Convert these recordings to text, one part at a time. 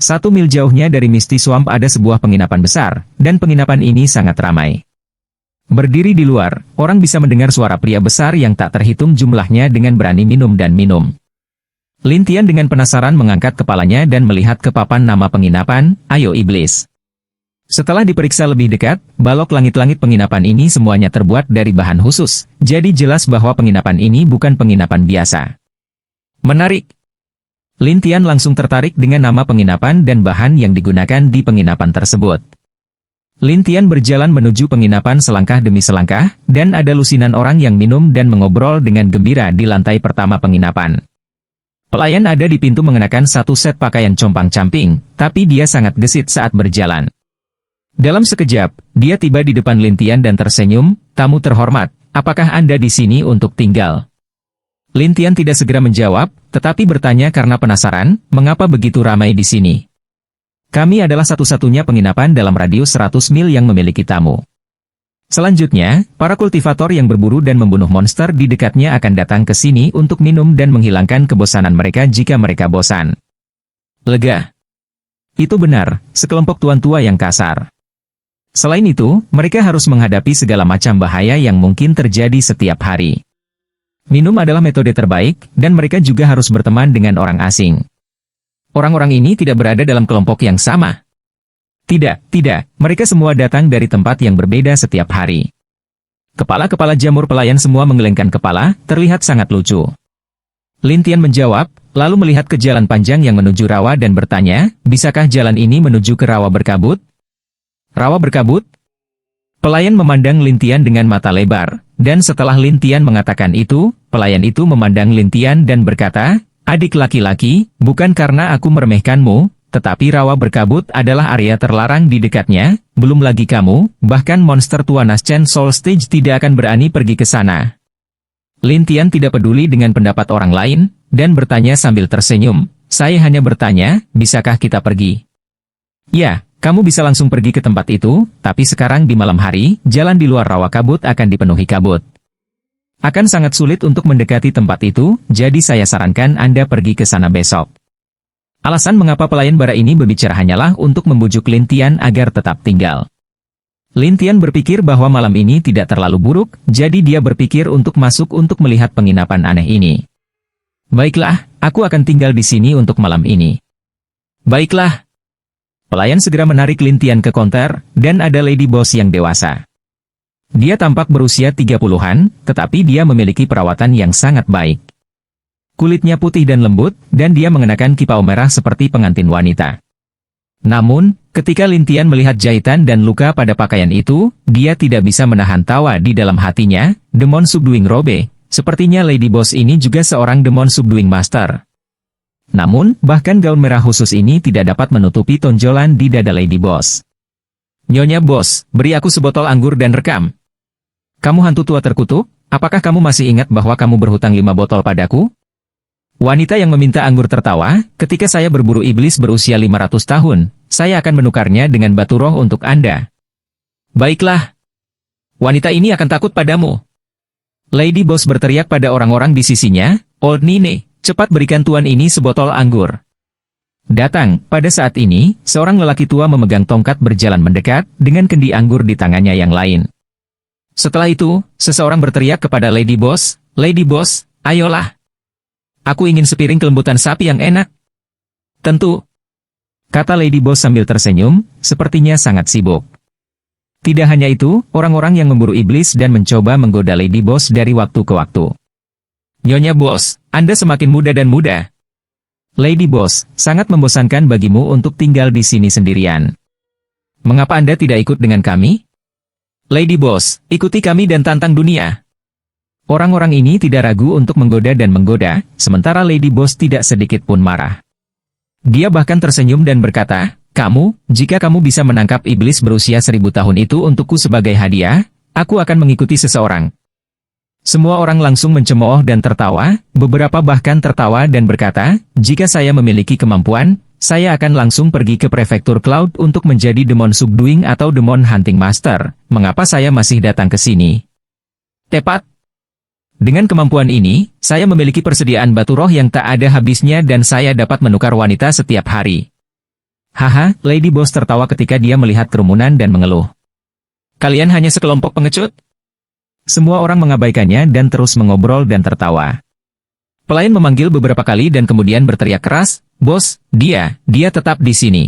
1 mil jauhnya dari Misty Swamp ada sebuah penginapan besar, dan penginapan ini sangat ramai. Berdiri di luar, orang bisa mendengar suara pria besar yang tak terhitung jumlahnya dengan berani minum dan minum. Lin Tian dengan penasaran mengangkat kepalanya dan melihat ke papan nama penginapan, Ayo Iblis. Setelah diperiksa lebih dekat, balok langit-langit penginapan ini semuanya terbuat dari bahan khusus, jadi jelas bahwa penginapan ini bukan penginapan biasa. Menarik. Lin Tian langsung tertarik dengan nama penginapan dan bahan yang digunakan di penginapan tersebut. Lin Tian berjalan menuju penginapan selangkah demi selangkah, dan ada lusinan orang yang minum dan mengobrol dengan gembira di lantai pertama penginapan. Pelayan ada di pintu mengenakan satu set pakaian compang-camping, tapi dia sangat gesit saat berjalan. Dalam sekejap, dia tiba di depan Lin Tian dan tersenyum, "Tamu terhormat, apakah Anda di sini untuk tinggal?" Lin Tian tidak segera menjawab, tetapi bertanya karena penasaran, "Mengapa begitu ramai di sini?" "Kami adalah satu-satunya penginapan dalam radius 100 mil yang memiliki tamu. Selanjutnya, para kultivator yang berburu dan membunuh monster di dekatnya akan datang ke sini untuk minum dan menghilangkan kebosanan mereka jika mereka bosan." Lega. Itu benar, sekelompok tuan tua yang kasar. Selain itu, mereka harus menghadapi segala macam bahaya yang mungkin terjadi setiap hari. Minum adalah metode terbaik, dan mereka juga harus berteman dengan orang asing. Orang-orang ini tidak berada dalam kelompok yang sama. Tidak, mereka semua datang dari tempat yang berbeda setiap hari. Kepala-kepala jamur pelayan semua menggelengkan kepala, terlihat sangat lucu. Lin Tian menjawab, lalu melihat ke jalan panjang yang menuju rawa dan bertanya, "Bisakah jalan ini menuju ke rawa berkabut?" "Rawa berkabut?" Pelayan memandang Lin Tian dengan mata lebar, dan setelah Lin Tian mengatakan itu, pelayan itu memandang Lin Tian dan berkata, "Adik laki-laki, bukan karena aku meremehkanmu, tetapi rawa berkabut adalah area terlarang di dekatnya, belum lagi kamu, bahkan monster tua Naschen Soul Stage tidak akan berani pergi ke sana." Lin Tian tidak peduli dengan pendapat orang lain, dan bertanya sambil tersenyum, "Saya hanya bertanya, bisakah kita pergi?" "Ya, kamu bisa langsung pergi ke tempat itu, tapi sekarang di malam hari, jalan di luar rawa kabut akan dipenuhi kabut. Akan sangat sulit untuk mendekati tempat itu, jadi saya sarankan Anda pergi ke sana besok." Alasan mengapa pelayan bara ini berbicara hanyalah untuk membujuk Lin Tian agar tetap tinggal. Lin Tian berpikir bahwa malam ini tidak terlalu buruk, jadi dia berpikir untuk masuk untuk melihat penginapan aneh ini. "Baiklah, aku akan tinggal di sini untuk malam ini." "Baiklah." Pelayan segera menarik Lin Tian ke konter, dan ada Lady Boss yang dewasa. Dia tampak berusia 30-an, tetapi dia memiliki perawatan yang sangat baik. Kulitnya putih dan lembut, dan dia mengenakan kipau merah seperti pengantin wanita. Namun, ketika Lin Tian melihat jahitan dan luka pada pakaian itu, dia tidak bisa menahan tawa di dalam hatinya. Demon Subduing Robe, sepertinya Lady Boss ini juga seorang Demon Subduing Master. Namun, bahkan gaun merah khusus ini tidak dapat menutupi tonjolan di dada Lady Boss. "Nyonya Boss, beri aku sebotol anggur dan rekam." "Kamu hantu tua terkutuk, apakah kamu masih ingat bahwa kamu berhutang 5 botol padaku?" Wanita yang meminta anggur tertawa, "Ketika saya berburu iblis berusia 500 tahun, saya akan menukarnya dengan batu roh untuk Anda." "Baiklah. Wanita ini akan takut padamu." Lady Boss berteriak pada orang-orang di sisinya, "Old Nine, cepat berikan tuan ini sebotol anggur." Datang, pada saat ini, seorang lelaki tua memegang tongkat berjalan mendekat, dengan kendi anggur di tangannya yang lain. Setelah itu, seseorang berteriak kepada Lady Boss, "Lady Boss, ayolah. Aku ingin sepiring kelembutan sapi yang enak." "Tentu," kata Lady Boss sambil tersenyum, sepertinya sangat sibuk. Tidak hanya itu, orang-orang yang memburu iblis dan mencoba menggoda Lady Boss dari waktu ke waktu. "Nyonya Boss, Anda semakin muda dan muda." "Lady Boss, sangat membosankan bagimu untuk tinggal di sini sendirian. Mengapa Anda tidak ikut dengan kami?" "Lady Boss, ikuti kami dan tantang dunia." Orang-orang ini tidak ragu untuk menggoda dan menggoda, sementara Lady Boss tidak sedikit pun marah. Dia bahkan tersenyum dan berkata, jika kamu bisa menangkap iblis berusia 1000 tahun itu untukku sebagai hadiah, aku akan mengikuti seseorang." Semua orang langsung mencemooh dan tertawa, beberapa bahkan tertawa dan berkata, "Jika saya memiliki kemampuan, saya akan langsung pergi ke Prefektur Cloud untuk menjadi Demon Subduing atau Demon Hunting Master. Mengapa saya masih datang ke sini?" Tepat. Dengan kemampuan ini, saya memiliki persediaan batu roh yang tak ada habisnya dan saya dapat menukar wanita setiap hari. Haha, Lady Boss tertawa ketika dia melihat kerumunan dan mengeluh. Kalian hanya sekelompok pengecut? Semua orang mengabaikannya dan terus mengobrol dan tertawa. Pelayan memanggil beberapa kali dan kemudian berteriak keras, "Bos, dia tetap di sini."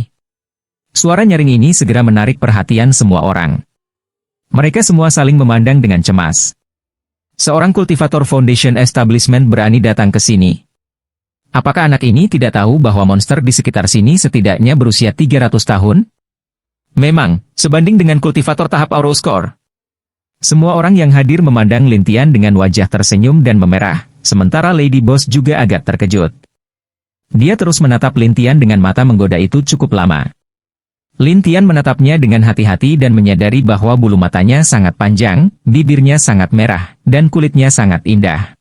Suara nyaring ini segera menarik perhatian semua orang. Mereka semua saling memandang dengan cemas. Seorang kultivator Foundation Establishment berani datang ke sini. Apakah anak ini tidak tahu bahwa monster di sekitar sini setidaknya berusia 300 tahun? Memang, sebanding dengan kultivator tahap Auroscore. Semua orang yang hadir memandang Lin Tian dengan wajah tersenyum dan memerah, sementara Lady Boss juga agak terkejut. Dia terus menatap Lin Tian dengan mata menggoda itu cukup lama. Lin Tian menatapnya dengan hati-hati dan menyadari bahwa bulu matanya sangat panjang, bibirnya sangat merah, dan kulitnya sangat indah.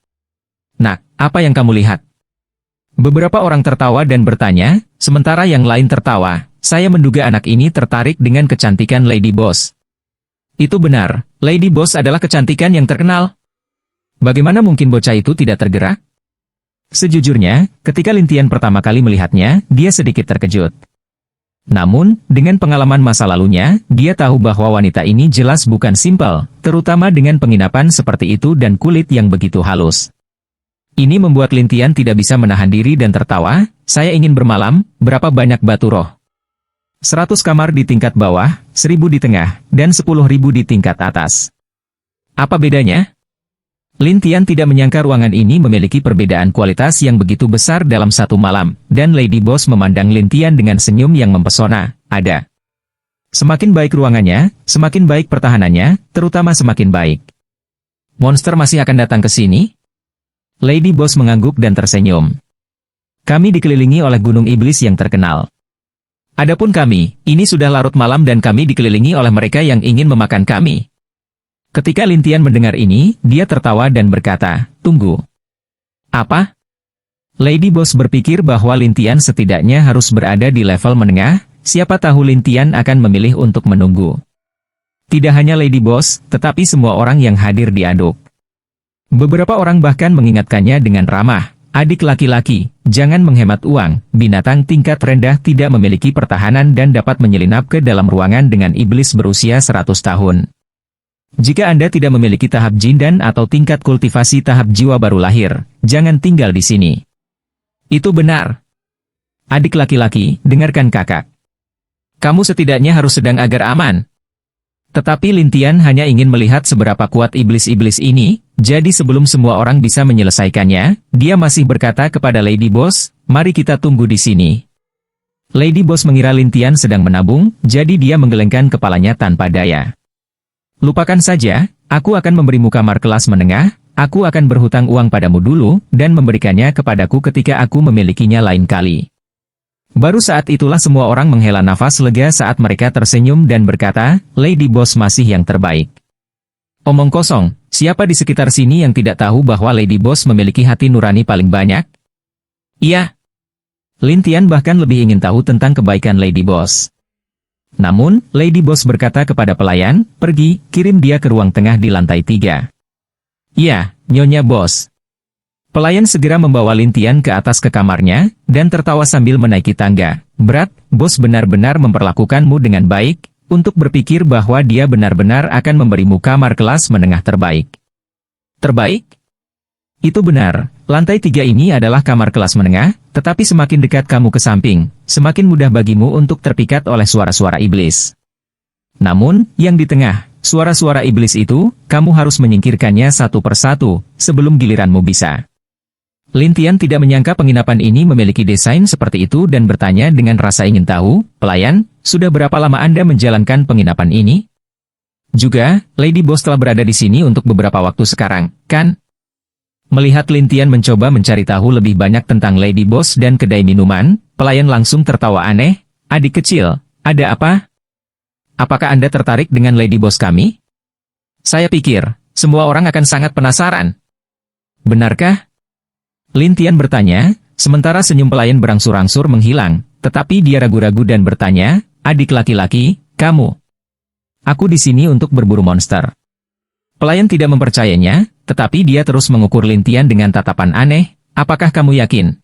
"Nak, apa yang kamu lihat?" Beberapa orang tertawa dan bertanya, sementara yang lain tertawa. "Saya menduga anak ini tertarik dengan kecantikan Lady Boss." "Itu benar, Lady Boss adalah kecantikan yang terkenal. Bagaimana mungkin bocah itu tidak tergerak?" Sejujurnya, ketika Lin Tian pertama kali melihatnya, dia sedikit terkejut. Namun, dengan pengalaman masa lalunya, dia tahu bahwa wanita ini jelas bukan simpel, terutama dengan penginapan seperti itu dan kulit yang begitu halus. Ini membuat Lin Tian tidak bisa menahan diri dan tertawa. "Saya ingin bermalam, berapa banyak batu roh?" 100 kamar di tingkat bawah, 1000 di tengah, dan 10.000 di tingkat atas. Apa bedanya? Lin Tian tidak menyangka ruangan ini memiliki perbedaan kualitas yang begitu besar dalam satu malam, dan Lady Boss memandang Lin Tian dengan senyum yang mempesona. Ada. Semakin baik ruangannya, semakin baik pertahanannya, terutama semakin baik. Monster masih akan datang ke sini? Lady Boss mengangguk dan tersenyum. "Kami dikelilingi oleh gunung iblis yang terkenal. Adapun kami, ini sudah larut malam dan kami dikelilingi oleh mereka yang ingin memakan kami." Ketika Lin Tian mendengar ini, dia tertawa dan berkata, "Tunggu. Apa?" Lady Boss berpikir bahwa Lin Tian setidaknya harus berada di level menengah, siapa tahu Lin Tian akan memilih untuk menunggu. Tidak hanya Lady Boss, tetapi semua orang yang hadir diaduk. Beberapa orang bahkan mengingatkannya dengan ramah, "Adik laki-laki, jangan menghemat uang, binatang tingkat rendah tidak memiliki pertahanan dan dapat menyelinap ke dalam ruangan dengan iblis berusia 100 tahun. Jika Anda tidak memiliki tahap jin dan atau tingkat kultivasi tahap jiwa baru lahir, jangan tinggal di sini." Itu benar. Adik laki-laki, dengarkan kakak. Kamu setidaknya harus sedang agar aman. Tetapi Lin Tian hanya ingin melihat seberapa kuat iblis-iblis ini, jadi sebelum semua orang bisa menyelesaikannya, dia masih berkata kepada Lady Boss, "Mari kita tunggu di sini." Lady Boss mengira Lin Tian sedang menabung, jadi dia menggelengkan kepalanya tanpa daya. "Lupakan saja, aku akan memberimu kamar kelas menengah, aku akan berhutang uang padamu dulu, dan memberikannya kepadaku ketika aku memilikinya lain kali." Baru saat itulah semua orang menghela nafas lega saat mereka tersenyum dan berkata, "Lady Boss masih yang terbaik." Omong kosong, siapa di sekitar sini yang tidak tahu bahwa Lady Boss memiliki hati nurani paling banyak? Iya. Lin Tian bahkan lebih ingin tahu tentang kebaikan Lady Boss. Namun, Lady Boss berkata kepada pelayan, "Pergi, kirim dia ke ruang tengah di lantai 3. "Iya, Nyonya Boss." Pelayan segera membawa Lin Tian ke atas ke kamarnya, dan tertawa sambil menaiki tangga. "Berat, Bos benar-benar memperlakukanmu dengan baik, untuk berpikir bahwa dia benar-benar akan memberimu kamar kelas menengah terbaik." "Terbaik?" "Itu benar, lantai 3 ini adalah kamar kelas menengah, tetapi semakin dekat kamu ke samping, semakin mudah bagimu untuk terpikat oleh suara-suara iblis. Namun, yang di tengah, suara-suara iblis itu, kamu harus menyingkirkannya satu persatu, sebelum giliranmu bisa." Lin Tian tidak menyangka penginapan ini memiliki desain seperti itu dan bertanya dengan rasa ingin tahu, "Pelayan, sudah berapa lama Anda menjalankan penginapan ini?" "Juga, Lady Boss telah berada di sini untuk beberapa waktu sekarang, kan?" Melihat Lin Tian mencoba mencari tahu lebih banyak tentang Lady Boss dan kedai minuman, pelayan langsung tertawa aneh, "Adik kecil, ada apa? Apakah Anda tertarik dengan Lady Boss kami? Saya pikir, semua orang akan sangat penasaran." "Benarkah?" Lin Tian bertanya, sementara senyum pelayan berangsur-angsur menghilang, tetapi dia ragu-ragu dan bertanya, "Adik laki-laki, kamu?" "Aku di sini untuk berburu monster." Pelayan tidak mempercayainya, tetapi dia terus mengukur Lin Tian dengan tatapan aneh, "Apakah kamu yakin?"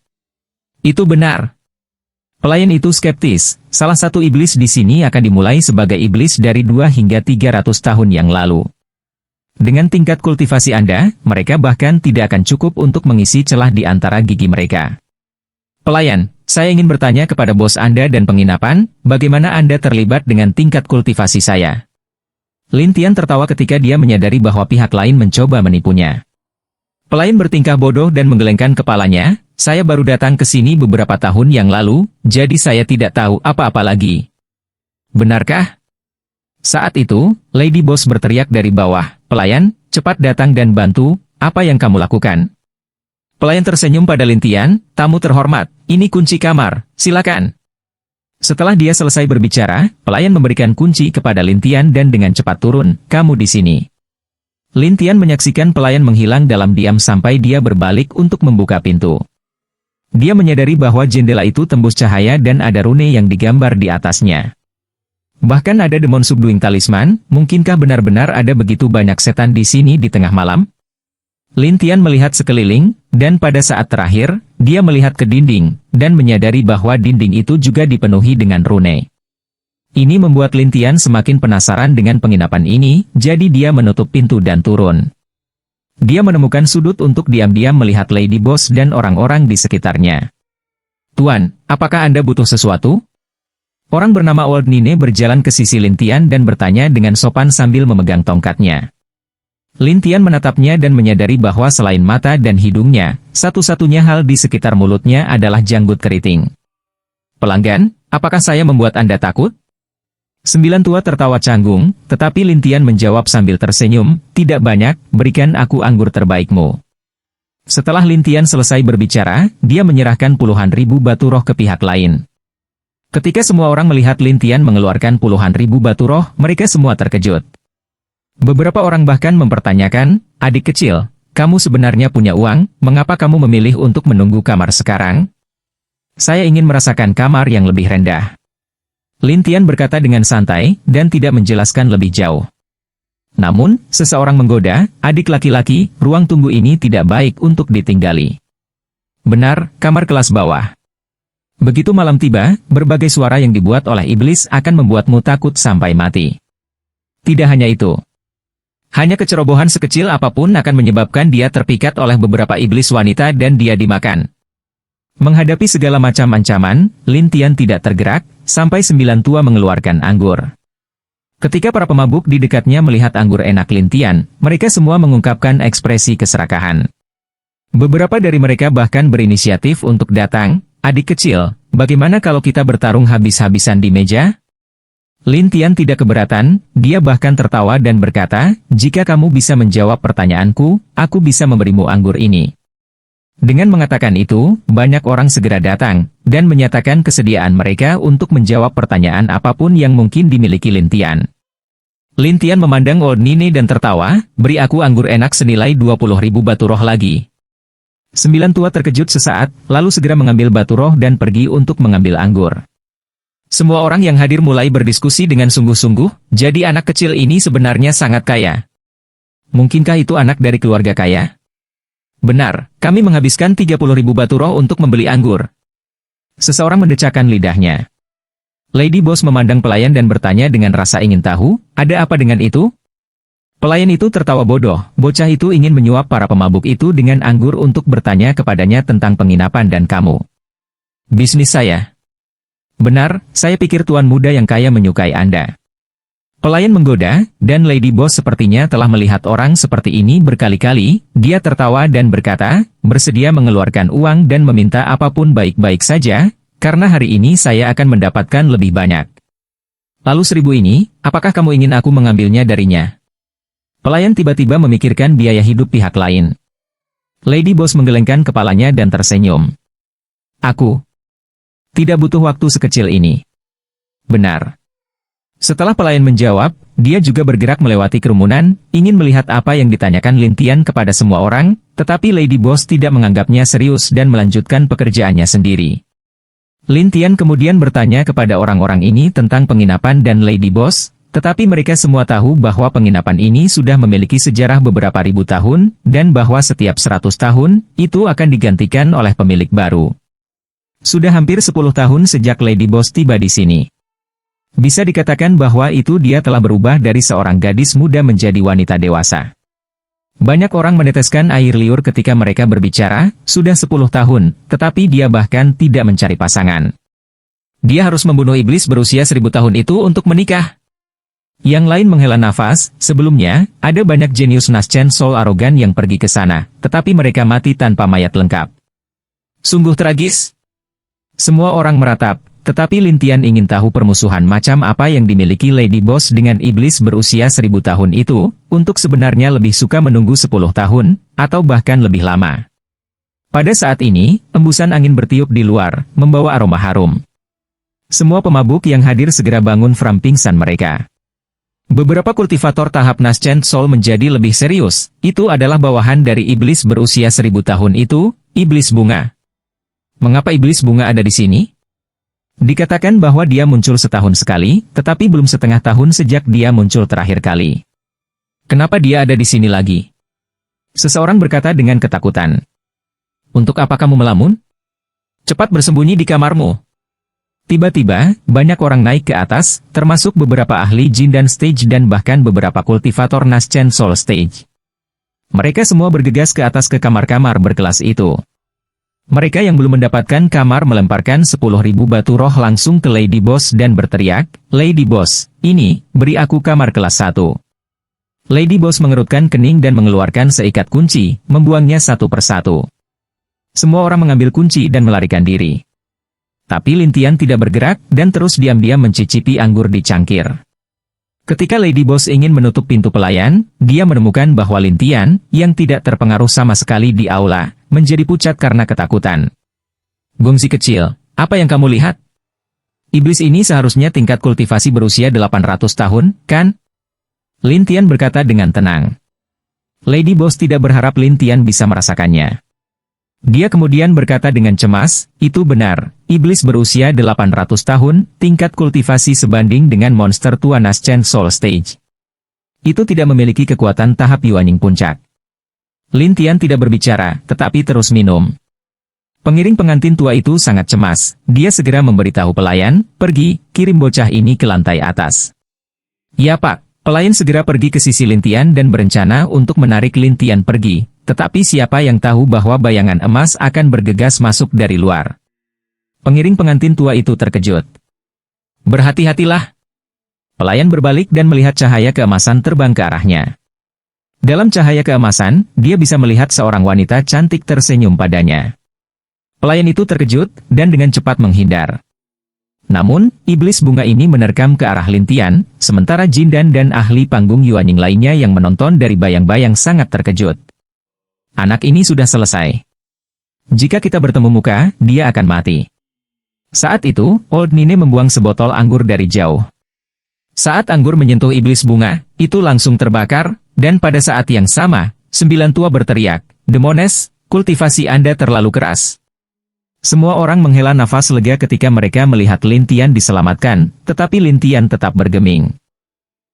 "Itu benar." Pelayan itu skeptis, salah satu iblis di sini akan dimulai sebagai iblis dari 2 hingga 300 tahun yang lalu. Dengan tingkat kultivasi Anda, mereka bahkan tidak akan cukup untuk mengisi celah di antara gigi mereka. Pelayan, saya ingin bertanya kepada bos Anda dan penginapan, bagaimana Anda terlibat dengan tingkat kultivasi saya? Lin Tian tertawa ketika dia menyadari bahwa pihak lain mencoba menipunya. Pelayan bertingkah bodoh dan menggelengkan kepalanya, saya baru datang ke sini beberapa tahun yang lalu, jadi saya tidak tahu apa-apa lagi. Benarkah? Saat itu, Lady Boss berteriak dari bawah, pelayan, cepat datang dan bantu, apa yang kamu lakukan? Pelayan tersenyum pada Lin Tian, tamu terhormat, ini kunci kamar, silakan. Setelah dia selesai berbicara, pelayan memberikan kunci kepada Lin Tian dan dengan cepat turun, kamu di sini. Lin Tian menyaksikan pelayan menghilang dalam diam sampai dia berbalik untuk membuka pintu. Dia menyadari bahwa jendela itu tembus cahaya dan ada rune yang digambar di atasnya. Bahkan ada demon subduing talisman, mungkinkah benar-benar ada begitu banyak setan di sini di tengah malam? Lin Tian melihat sekeliling, dan pada saat terakhir, dia melihat ke dinding, dan menyadari bahwa dinding itu juga dipenuhi dengan rune. Ini membuat Lin Tian semakin penasaran dengan penginapan ini, jadi dia menutup pintu dan turun. Dia menemukan sudut untuk diam-diam melihat Lady Boss dan orang-orang di sekitarnya. Tuan, apakah Anda butuh sesuatu? Orang bernama Old Nine berjalan ke sisi Lin Tian dan bertanya dengan sopan sambil memegang tongkatnya. Lin Tian menatapnya dan menyadari bahwa selain mata dan hidungnya, satu-satunya hal di sekitar mulutnya adalah janggut keriting. Pelanggan, apakah saya membuat Anda takut? Sembilan tua tertawa canggung, tetapi Lin Tian menjawab sambil tersenyum, tidak banyak, berikan aku anggur terbaikmu. Setelah Lin Tian selesai berbicara, dia menyerahkan puluhan ribu batu roh ke pihak lain. Ketika semua orang melihat Lin Tian mengeluarkan puluhan ribu batu roh, mereka semua terkejut. Beberapa orang bahkan mempertanyakan, adik kecil, kamu sebenarnya punya uang, mengapa kamu memilih untuk menunggu kamar sekarang? Saya ingin merasakan kamar yang lebih rendah. Lin Tian berkata dengan santai, dan tidak menjelaskan lebih jauh. Namun, seseorang menggoda, adik laki-laki, ruang tunggu ini tidak baik untuk ditinggali. Benar, kamar kelas bawah. Begitu malam tiba, berbagai suara yang dibuat oleh iblis akan membuatmu takut sampai mati. Tidak hanya itu. Hanya kecerobohan sekecil apapun akan menyebabkan dia terpikat oleh beberapa iblis wanita dan dia dimakan. Menghadapi segala macam ancaman, Lin Tian tidak tergerak, sampai 9 tua mengeluarkan anggur. Ketika para pemabuk di dekatnya melihat anggur enak Lin Tian, mereka semua mengungkapkan ekspresi keserakahan. Beberapa dari mereka bahkan berinisiatif untuk datang, adik kecil, bagaimana kalau kita bertarung habis-habisan di meja? Lin Tian tidak keberatan, dia bahkan tertawa dan berkata, jika kamu bisa menjawab pertanyaanku, aku bisa memberimu anggur ini. Dengan mengatakan itu, banyak orang segera datang, dan menyatakan kesediaan mereka untuk menjawab pertanyaan apapun yang mungkin dimiliki Lin Tian. Lin Tian memandang Old Nine dan tertawa, beri aku anggur enak senilai 20.000 batu roh lagi. 9 tua terkejut sesaat, lalu segera mengambil batu roh dan pergi untuk mengambil anggur. Semua orang yang hadir mulai berdiskusi dengan sungguh-sungguh, jadi anak kecil ini sebenarnya sangat kaya. Mungkinkah itu anak dari keluarga kaya? Benar, kami menghabiskan 30.000 batu roh untuk membeli anggur. Seseorang mendecakkan lidahnya. Lady Boss memandang pelayan dan bertanya dengan rasa ingin tahu, ada apa dengan itu? Pelayan itu tertawa bodoh, bocah itu ingin menyuap para pemabuk itu dengan anggur untuk bertanya kepadanya tentang penginapan dan kamu. Bisnis saya. Benar, saya pikir tuan muda yang kaya menyukai Anda. Pelayan menggoda, dan Lady Boss sepertinya telah melihat orang seperti ini berkali-kali, dia tertawa dan berkata, bersedia mengeluarkan uang dan meminta apapun baik-baik saja, karena hari ini saya akan mendapatkan lebih banyak. Lalu 1.000 ini, apakah kamu ingin aku mengambilnya darinya? Pelayan tiba-tiba memikirkan biaya hidup pihak lain. Lady Boss menggelengkan kepalanya dan tersenyum. Aku tidak butuh waktu sekecil ini. Benar. Setelah pelayan menjawab, dia juga bergerak melewati kerumunan, ingin melihat apa yang ditanyakan Lin Tian kepada semua orang, tetapi Lady Boss tidak menganggapnya serius dan melanjutkan pekerjaannya sendiri. Lin Tian kemudian bertanya kepada orang-orang ini tentang penginapan dan Lady Boss, tetapi mereka semua tahu bahwa penginapan ini sudah memiliki sejarah beberapa ribu tahun, dan bahwa setiap 100 tahun, itu akan digantikan oleh pemilik baru. Sudah hampir 10 tahun sejak Lady Boss tiba di sini. Bisa dikatakan bahwa itu dia telah berubah dari seorang gadis muda menjadi wanita dewasa. Banyak orang meneteskan air liur ketika mereka berbicara, sudah 10 tahun, tetapi dia bahkan tidak mencari pasangan. Dia harus membunuh iblis berusia 1000 tahun itu untuk menikah. Yang lain menghela nafas, sebelumnya, ada banyak jenius Naschen Soul arogan yang pergi ke sana, tetapi mereka mati tanpa mayat lengkap. Sungguh tragis. Semua orang meratap, tetapi Lintian ingin tahu permusuhan macam apa yang dimiliki Lady Boss dengan iblis berusia 1000 tahun itu, untuk sebenarnya lebih suka menunggu 10 tahun, atau bahkan lebih lama. Pada saat ini, embusan angin bertiup di luar, membawa aroma harum. Semua pemabuk yang hadir segera bangun from pingsan mereka. Beberapa kultivator tahap Naschen Soul menjadi lebih serius, itu adalah bawahan dari iblis berusia 1000 tahun itu, iblis bunga. Mengapa iblis bunga ada di sini? Dikatakan bahwa dia muncul setahun sekali, tetapi belum setengah tahun sejak dia muncul terakhir kali. Kenapa dia ada di sini lagi? Seseorang berkata dengan ketakutan. Untuk apa kamu melamun? Cepat bersembunyi di kamarmu. Tiba-tiba, banyak orang naik ke atas, termasuk beberapa ahli jin dan stage dan bahkan beberapa kultivator Naschen Soul stage. Mereka semua bergegas ke atas ke kamar-kamar berkelas itu. Mereka yang belum mendapatkan kamar melemparkan 10.000 batu roh langsung ke Lady Boss dan berteriak, "Lady Boss, ini, beri aku kamar kelas 1. Lady Boss mengerutkan kening dan mengeluarkan seikat kunci, membuangnya satu persatu. Semua orang mengambil kunci dan melarikan diri. Tapi Lintian tidak bergerak dan terus diam-diam mencicipi anggur di cangkir. Ketika Lady Boss ingin menutup pintu pelayan, dia menemukan bahwa Lintian, yang tidak terpengaruh sama sekali di aula, menjadi pucat karena ketakutan. "Gongsi kecil, apa yang kamu lihat? Iblis ini seharusnya tingkat kultivasi berusia 800 tahun, kan?" Lintian berkata dengan tenang. Lady Boss tidak berharap Lintian bisa merasakannya. Dia kemudian berkata dengan cemas, "Itu benar, iblis berusia 800 tahun, tingkat kultivasi sebanding dengan monster tua Naschen Soul Stage. Itu tidak memiliki kekuatan tahap Yuanying puncak." Lintian tidak berbicara, tetapi terus minum. Pengiring pengantin tua itu sangat cemas, dia segera memberitahu pelayan, "Pergi, kirim bocah ini ke lantai atas." "Ya Pak." Pelayan segera pergi ke sisi Lintian dan berencana untuk menarik Lintian pergi. Tetapi siapa yang tahu bahwa bayangan emas akan bergegas masuk dari luar. Pengiring pengantin tua itu terkejut. "Berhati-hatilah." Pelayan berbalik dan melihat cahaya keemasan terbang ke arahnya. Dalam cahaya keemasan, dia bisa melihat seorang wanita cantik tersenyum padanya. Pelayan itu terkejut, dan dengan cepat menghindar. Namun, iblis bunga ini menerkam ke arah Lintian, sementara Jindan dan ahli panggung Yuanying lainnya yang menonton dari bayang-bayang sangat terkejut. Anak ini sudah selesai. Jika kita bertemu muka, dia akan mati. Saat itu, Old Nine membuang sebotol anggur dari jauh. Saat anggur menyentuh iblis bunga, itu langsung terbakar, dan pada saat yang sama, 9 tua berteriak, "Demones, kultivasi Anda terlalu keras." Semua orang menghela nafas lega ketika mereka melihat Lintian diselamatkan, tetapi Lintian tetap bergeming.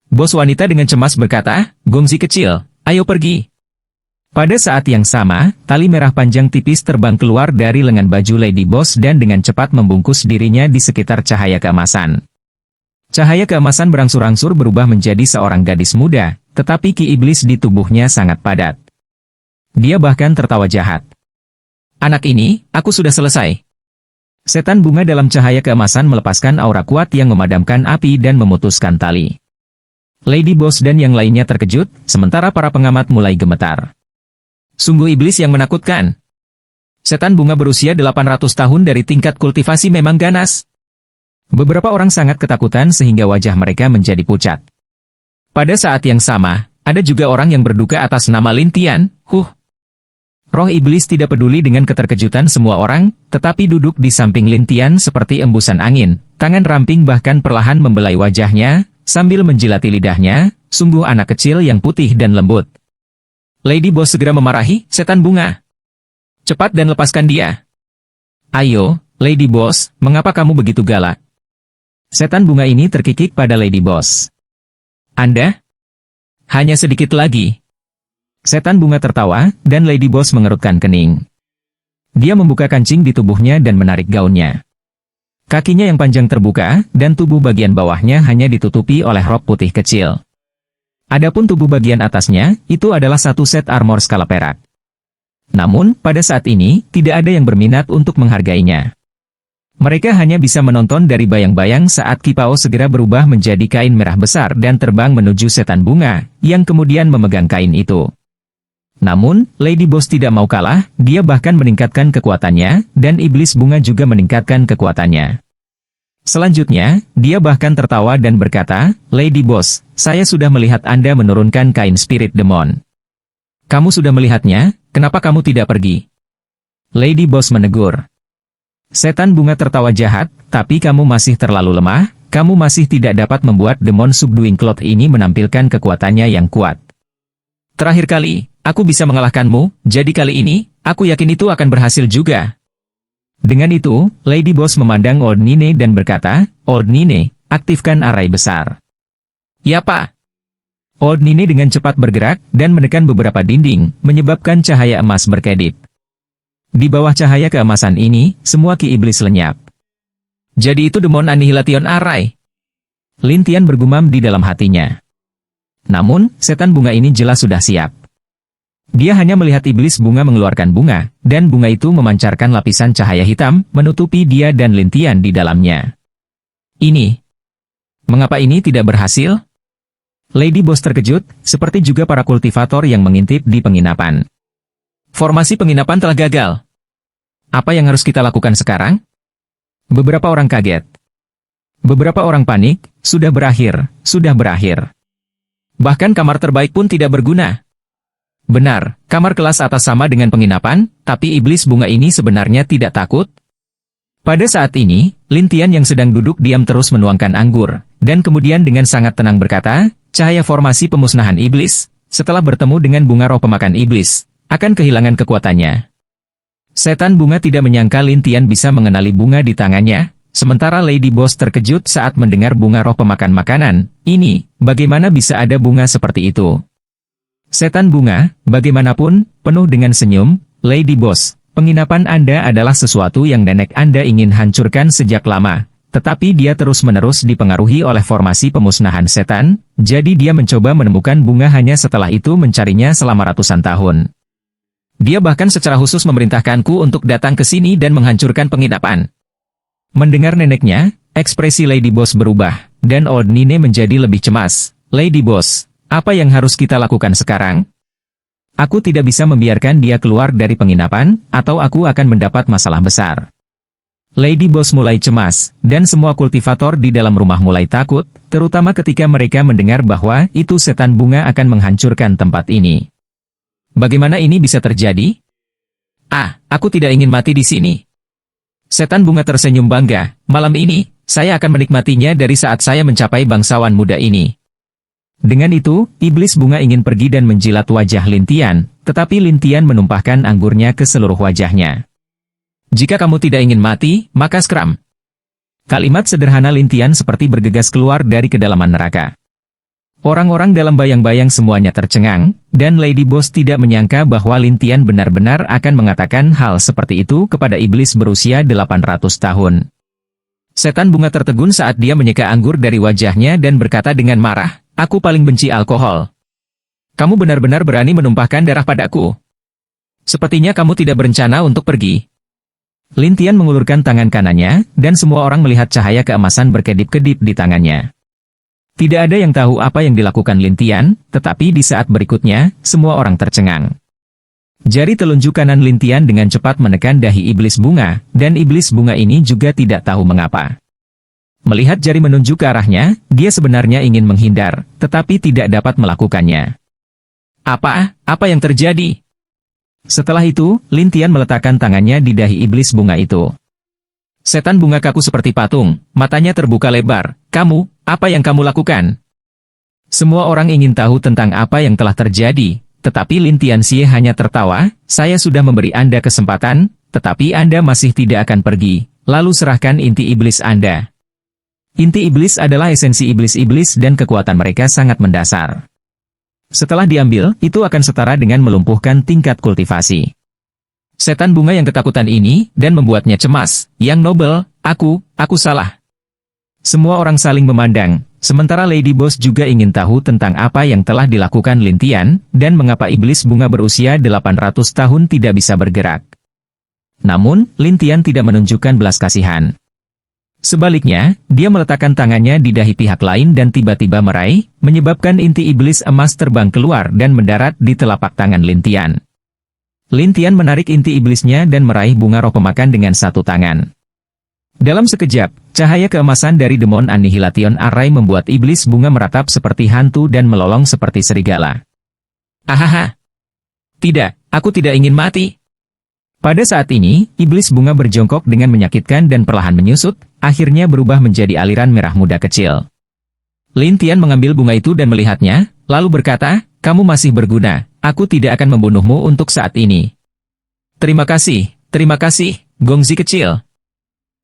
Bos wanita dengan cemas berkata, "Gongsi kecil, ayo pergi." Pada saat yang sama, tali merah panjang tipis terbang keluar dari lengan baju Lady Boss dan dengan cepat membungkus dirinya di sekitar cahaya keemasan. Cahaya keemasan berangsur-angsur berubah menjadi seorang gadis muda, tetapi ki iblis di tubuhnya sangat padat. Dia bahkan tertawa jahat. "Anak ini, aku sudah selesai." Setan bunga dalam cahaya keemasan melepaskan aura kuat yang memadamkan api dan memutuskan tali. Lady Boss dan yang lainnya terkejut, sementara para pengamat mulai gemetar. Sungguh iblis yang menakutkan. Setan bunga berusia 800 tahun dari tingkat kultivasi memang ganas. Beberapa orang sangat ketakutan sehingga wajah mereka menjadi pucat. Pada saat yang sama, ada juga orang yang berduka atas nama Lintian. Roh iblis tidak peduli dengan keterkejutan semua orang, tetapi duduk di samping Lintian seperti embusan angin, tangan ramping bahkan perlahan membelai wajahnya, sambil menjilati lidahnya, sungguh anak kecil yang putih dan lembut. Lady Boss segera memarahi, "Setan bunga. Cepat dan lepaskan dia." "Ayo, Lady Boss, mengapa kamu begitu galak?" Setan bunga ini terkikik pada Lady Boss. "Anda? Hanya sedikit lagi." Setan bunga tertawa, dan Lady Boss mengerutkan kening. Dia membuka kancing di tubuhnya dan menarik gaunnya. Kakinya yang panjang terbuka, dan tubuh bagian bawahnya hanya ditutupi oleh rok putih kecil. Adapun tubuh bagian atasnya, itu adalah satu set armor skala perak. Namun, pada saat ini, tidak ada yang berminat untuk menghargainya. Mereka hanya bisa menonton dari bayang-bayang saat Kipao segera berubah menjadi kain merah besar dan terbang menuju setan bunga, yang kemudian memegang kain itu. Namun, Lady Boss tidak mau kalah, dia bahkan meningkatkan kekuatannya, dan iblis bunga juga meningkatkan kekuatannya. Selanjutnya, dia bahkan tertawa dan berkata, "Lady Boss, saya sudah melihat Anda menurunkan kain Spirit Demon. Kamu sudah melihatnya, kenapa kamu tidak pergi?" Lady Boss menegur. Setan bunga tertawa jahat, "Tapi kamu masih terlalu lemah, kamu masih tidak dapat membuat Demon Subduing Cloth ini menampilkan kekuatannya yang kuat. Terakhir kali, aku bisa mengalahkanmu, jadi kali ini, aku yakin itu akan berhasil juga." Dengan itu, Lady Boss memandang Old Nine dan berkata, "Old Nine, aktifkan arai besar." "Ya, Pak." Old Nine dengan cepat bergerak dan menekan beberapa dinding, menyebabkan cahaya emas berkedip. Di bawah cahaya keemasan ini, semua ki iblis lenyap. "Jadi itu Demon Annihilation Array?" Lin Tian bergumam di dalam hatinya. Namun, setan bunga ini jelas sudah siap. Dia hanya melihat iblis bunga mengeluarkan bunga, dan bunga itu memancarkan lapisan cahaya hitam, menutupi dia dan Lin Tian di dalamnya. "Ini, mengapa ini tidak berhasil?" Lady Boss terkejut, seperti juga para kultivator yang mengintip di penginapan. "Formasi penginapan telah gagal. Apa yang harus kita lakukan sekarang?" Beberapa orang kaget. Beberapa orang panik, sudah berakhir, sudah berakhir. Bahkan kamar terbaik pun tidak berguna. Benar, kamar kelas atas sama dengan penginapan, tapi iblis bunga ini sebenarnya tidak takut. Pada saat ini, Lin Tian yang sedang duduk diam terus menuangkan anggur, dan kemudian dengan sangat tenang berkata, "Cahaya formasi pemusnahan iblis, setelah bertemu dengan bunga roh pemakan iblis, akan kehilangan kekuatannya." Setan bunga tidak menyangka Lin Tian bisa mengenali bunga di tangannya, sementara Lady Boss terkejut saat mendengar bunga roh pemakan makanan. "Ini, bagaimana bisa ada bunga seperti itu?" Setan bunga, bagaimanapun, penuh dengan senyum, "Lady Boss, penginapan Anda adalah sesuatu yang nenek Anda ingin hancurkan sejak lama, tetapi dia terus-menerus dipengaruhi oleh formasi pemusnahan setan, jadi dia mencoba menemukan bunga hanya setelah itu mencarinya selama ratusan tahun. Dia bahkan secara khusus memerintahkanku untuk datang ke sini dan menghancurkan penginapan." Mendengar neneknya, ekspresi Lady Boss berubah, dan Old Nine menjadi lebih cemas. "Lady Boss, apa yang harus kita lakukan sekarang? Aku tidak bisa membiarkan dia keluar dari penginapan, atau aku akan mendapat masalah besar." Lady Boss mulai cemas, dan semua kultivator di dalam rumah mulai takut, terutama ketika mereka mendengar bahwa itu setan bunga akan menghancurkan tempat ini. Bagaimana ini bisa terjadi? Aku tidak ingin mati di sini." Setan bunga tersenyum bangga, "Malam ini, saya akan menikmatinya dari saat saya mencapai bangsawan muda ini." Dengan itu, iblis bunga ingin pergi dan menjilat wajah Lin Tian, tetapi Lin Tian menumpahkan anggurnya ke seluruh wajahnya. "Jika kamu tidak ingin mati, maka skram." Kalimat sederhana Lin Tian seperti bergegas keluar dari kedalaman neraka. Orang-orang dalam bayang-bayang semuanya tercengang, dan Lady Boss tidak menyangka bahwa Lin Tian benar-benar akan mengatakan hal seperti itu kepada iblis berusia 800 tahun. Setan bunga tertegun saat dia menyeka anggur dari wajahnya dan berkata dengan marah, "Aku paling benci alkohol. Kamu benar-benar berani menumpahkan darah padaku. Sepertinya kamu tidak berencana untuk pergi." Lin Tian mengulurkan tangan kanannya, dan semua orang melihat cahaya keemasan berkedip-kedip di tangannya. Tidak ada yang tahu apa yang dilakukan Lin Tian, tetapi di saat berikutnya, semua orang tercengang. Jari telunjuk kanan Lin Tian dengan cepat menekan dahi iblis bunga, dan iblis bunga ini juga tidak tahu mengapa. Melihat jari menunjuk ke arahnya, dia sebenarnya ingin menghindar, tetapi tidak dapat melakukannya. Apa yang terjadi?" Setelah itu, Lin Tian meletakkan tangannya di dahi iblis bunga itu. Setan bunga kaku seperti patung, matanya terbuka lebar. "Kamu, apa yang kamu lakukan?" Semua orang ingin tahu tentang apa yang telah terjadi, tetapi Lin Tianxie hanya tertawa, "Saya sudah memberi Anda kesempatan, tetapi Anda masih tidak akan pergi, lalu serahkan inti iblis Anda." Inti iblis adalah esensi iblis-iblis dan kekuatan mereka sangat mendasar. Setelah diambil, itu akan setara dengan melumpuhkan tingkat kultivasi. Setan bunga yang ketakutan ini dan membuatnya cemas. Yang Noble, aku salah. Semua orang saling memandang, sementara Lady Boss juga ingin tahu tentang apa yang telah dilakukan Lin Tian, dan mengapa iblis bunga berusia 800 tahun tidak bisa bergerak. Namun, Lin Tian tidak menunjukkan belas kasihan. Sebaliknya, dia meletakkan tangannya di dahi pihak lain dan tiba-tiba meraih, menyebabkan inti iblis emas terbang keluar dan mendarat di telapak tangan Lin Tian. Lin Tian menarik inti iblisnya dan meraih bunga roh pemakan dengan satu tangan. Dalam sekejap, cahaya keemasan dari Demon Annihilation Array membuat iblis bunga meratap seperti hantu dan melolong seperti serigala. Ahaha! Tidak, aku tidak ingin mati. Pada saat ini, iblis bunga berjongkok dengan menyakitkan dan perlahan menyusut, akhirnya berubah menjadi aliran merah muda kecil. Lin Tian mengambil bunga itu dan melihatnya, lalu berkata, "Kamu masih berguna, aku tidak akan membunuhmu untuk saat ini." Terima kasih, Gongzi kecil."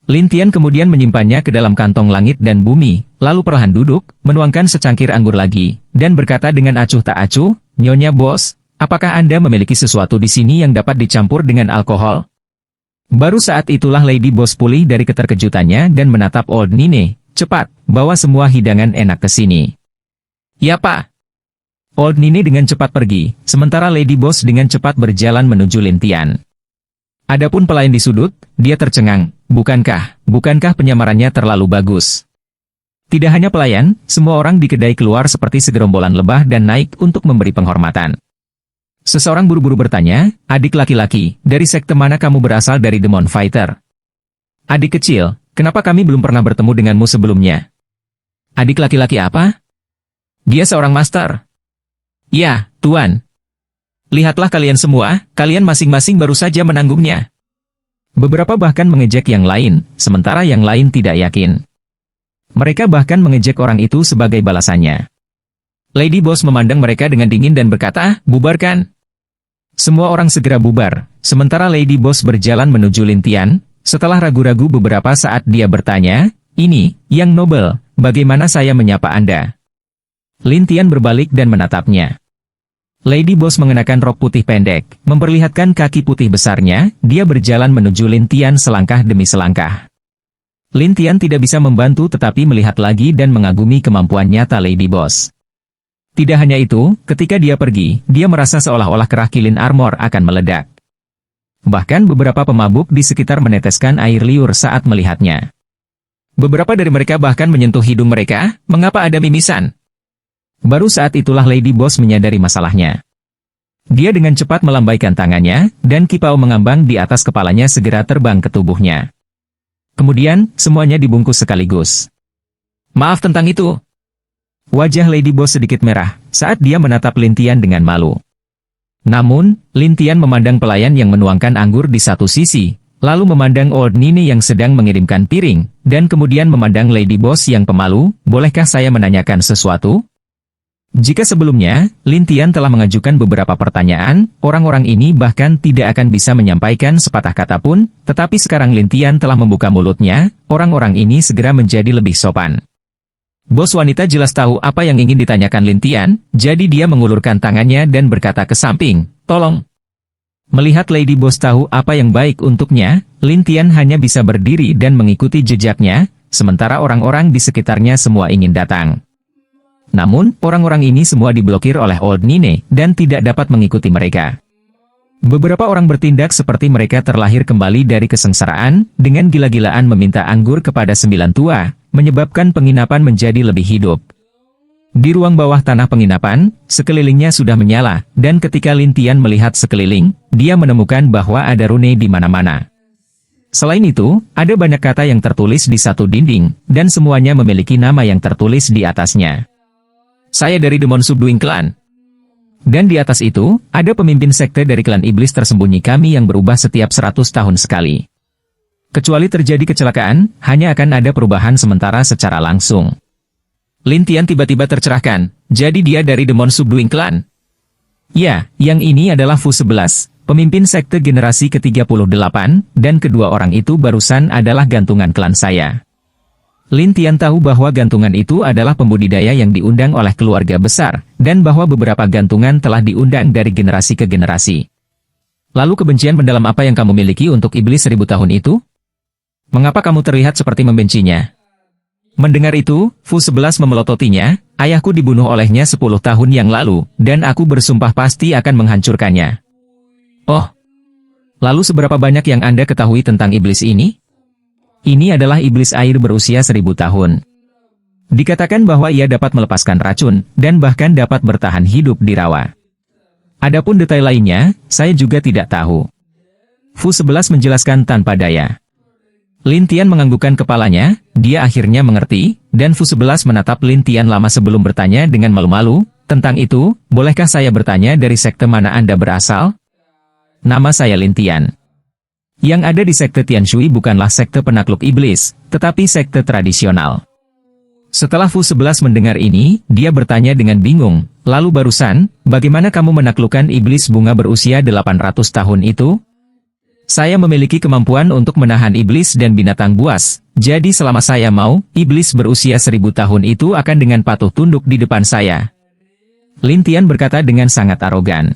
Lin Tian kemudian menyimpannya ke dalam kantong langit dan bumi, lalu perlahan duduk, menuangkan secangkir anggur lagi, dan berkata dengan acuh tak acuh, "Nyonya Bos, apakah Anda memiliki sesuatu di sini yang dapat dicampur dengan alkohol?" Baru saat itulah Lady Boss pulih dari keterkejutannya dan menatap Old Nine. "Cepat, bawa semua hidangan enak ke sini." "Ya, Pak." Old Nine dengan cepat pergi, sementara Lady Boss dengan cepat berjalan menuju Lin Tian. Adapun pelayan di sudut, dia tercengang, bukankah penyamarannya terlalu bagus? Tidak hanya pelayan, semua orang di kedai keluar seperti segerombolan lebah dan naik untuk memberi penghormatan. Seseorang buru-buru bertanya, "Adik laki-laki, dari sekte mana kamu berasal?" "Dari Demon Fighter." "Adik kecil, kenapa kami belum pernah bertemu denganmu sebelumnya?" "Adik laki-laki apa?" "Dia seorang master." "Ya, Tuan." "Lihatlah kalian semua, kalian masing-masing baru saja menanggungnya." Beberapa bahkan mengejek yang lain, sementara yang lain tidak yakin. Mereka bahkan mengejek orang itu sebagai balasannya. Lady Boss memandang mereka dengan dingin dan berkata, "Bubarkan." Semua orang segera bubar, sementara Lady Boss berjalan menuju Lin Tian. Setelah ragu-ragu beberapa saat dia bertanya, "Ini, Yang Noble, bagaimana saya menyapa Anda?" Lin Tian berbalik dan menatapnya. Lady Boss mengenakan rok putih pendek, memperlihatkan kaki putih besarnya, dia berjalan menuju Lin Tian selangkah demi selangkah. Lin Tian tidak bisa membantu tetapi melihat lagi dan mengagumi kemampuan nyata Lady Boss. Tidak hanya itu, ketika dia pergi, dia merasa seolah-olah kerah kilin armor akan meledak. Bahkan beberapa pemabuk di sekitar meneteskan air liur saat melihatnya. Beberapa dari mereka bahkan menyentuh hidung mereka, "Mengapa ada mimisan?" Baru saat itulah Lady Boss menyadari masalahnya. Dia dengan cepat melambaikan tangannya, dan kipau mengambang di atas kepalanya segera terbang ke tubuhnya. Kemudian, semuanya dibungkus sekaligus. "Maaf tentang itu." Wajah Lady Boss sedikit merah, saat dia menatap Lin Tian dengan malu. Namun, Lin Tian memandang pelayan yang menuangkan anggur di satu sisi, lalu memandang Old Nine yang sedang mengirimkan piring, dan kemudian memandang Lady Boss yang pemalu, "Bolehkah saya menanyakan sesuatu?" Jika sebelumnya, Lin Tian telah mengajukan beberapa pertanyaan, orang-orang ini bahkan tidak akan bisa menyampaikan sepatah kata pun, tetapi sekarang Lin Tian telah membuka mulutnya, orang-orang ini segera menjadi lebih sopan. Bos wanita jelas tahu apa yang ingin ditanyakan Lin Tian, jadi dia mengulurkan tangannya dan berkata ke samping, "Tolong." Melihat Lady Boss tahu apa yang baik untuknya, Lin Tian hanya bisa berdiri dan mengikuti jejaknya, sementara orang-orang di sekitarnya semua ingin datang. Namun, orang-orang ini semua diblokir oleh Old Nine, dan tidak dapat mengikuti mereka. Beberapa orang bertindak seperti mereka terlahir kembali dari kesengsaraan, dengan gila-gilaan meminta anggur kepada 9 tua, menyebabkan penginapan menjadi lebih hidup. Di ruang bawah tanah penginapan, sekelilingnya sudah menyala, dan ketika Lin Tian melihat sekeliling, dia menemukan bahwa ada rune di mana-mana. Selain itu, ada banyak kata yang tertulis di satu dinding, dan semuanya memiliki nama yang tertulis di atasnya. "Saya dari Demon Subduing Clan." Dan di atas itu, ada pemimpin sekte dari klan iblis tersembunyi kami yang berubah setiap 100 tahun sekali. Kecuali terjadi kecelakaan, hanya akan ada perubahan sementara secara langsung. Lin Tian tiba-tiba tercerahkan, jadi dia dari Demon Subduing Clan. Ya, yang ini adalah Fu 11, pemimpin sekte generasi ke-38, dan kedua orang itu barusan adalah gantungan klan saya. Lin Tian tahu bahwa gantungan itu adalah pembudidaya yang diundang oleh keluarga besar, dan bahwa beberapa gantungan telah diundang dari generasi ke generasi. Lalu kebencian mendalam apa yang kamu miliki untuk iblis 1000 tahun itu? Mengapa kamu terlihat seperti membencinya? Mendengar itu, Fu 11 memelototinya, ayahku dibunuh olehnya 10 tahun yang lalu, dan aku bersumpah pasti akan menghancurkannya. Oh, lalu seberapa banyak yang Anda ketahui tentang iblis ini? Ini adalah iblis air berusia 1000 tahun. Dikatakan bahwa ia dapat melepaskan racun, dan bahkan dapat bertahan hidup di rawa. Adapun detail lainnya, saya juga tidak tahu. Fu 11 menjelaskan tanpa daya. Lin Tian menganggukkan kepalanya, dia akhirnya mengerti, dan Fu 11 menatap Lin Tian lama sebelum bertanya dengan malu-malu, tentang itu, bolehkah saya bertanya dari sekte mana Anda berasal? Nama saya Lin Tian. Yang ada di sekte Tianshui bukanlah sekte penakluk iblis, tetapi sekte tradisional. Setelah Fu 11 mendengar ini, dia bertanya dengan bingung, lalu barusan, bagaimana kamu menaklukkan iblis bunga berusia 800 tahun itu? Saya memiliki kemampuan untuk menahan iblis dan binatang buas, jadi selama saya mau, iblis berusia 1000 tahun itu akan dengan patuh tunduk di depan saya. Lin Tian berkata dengan sangat arogan.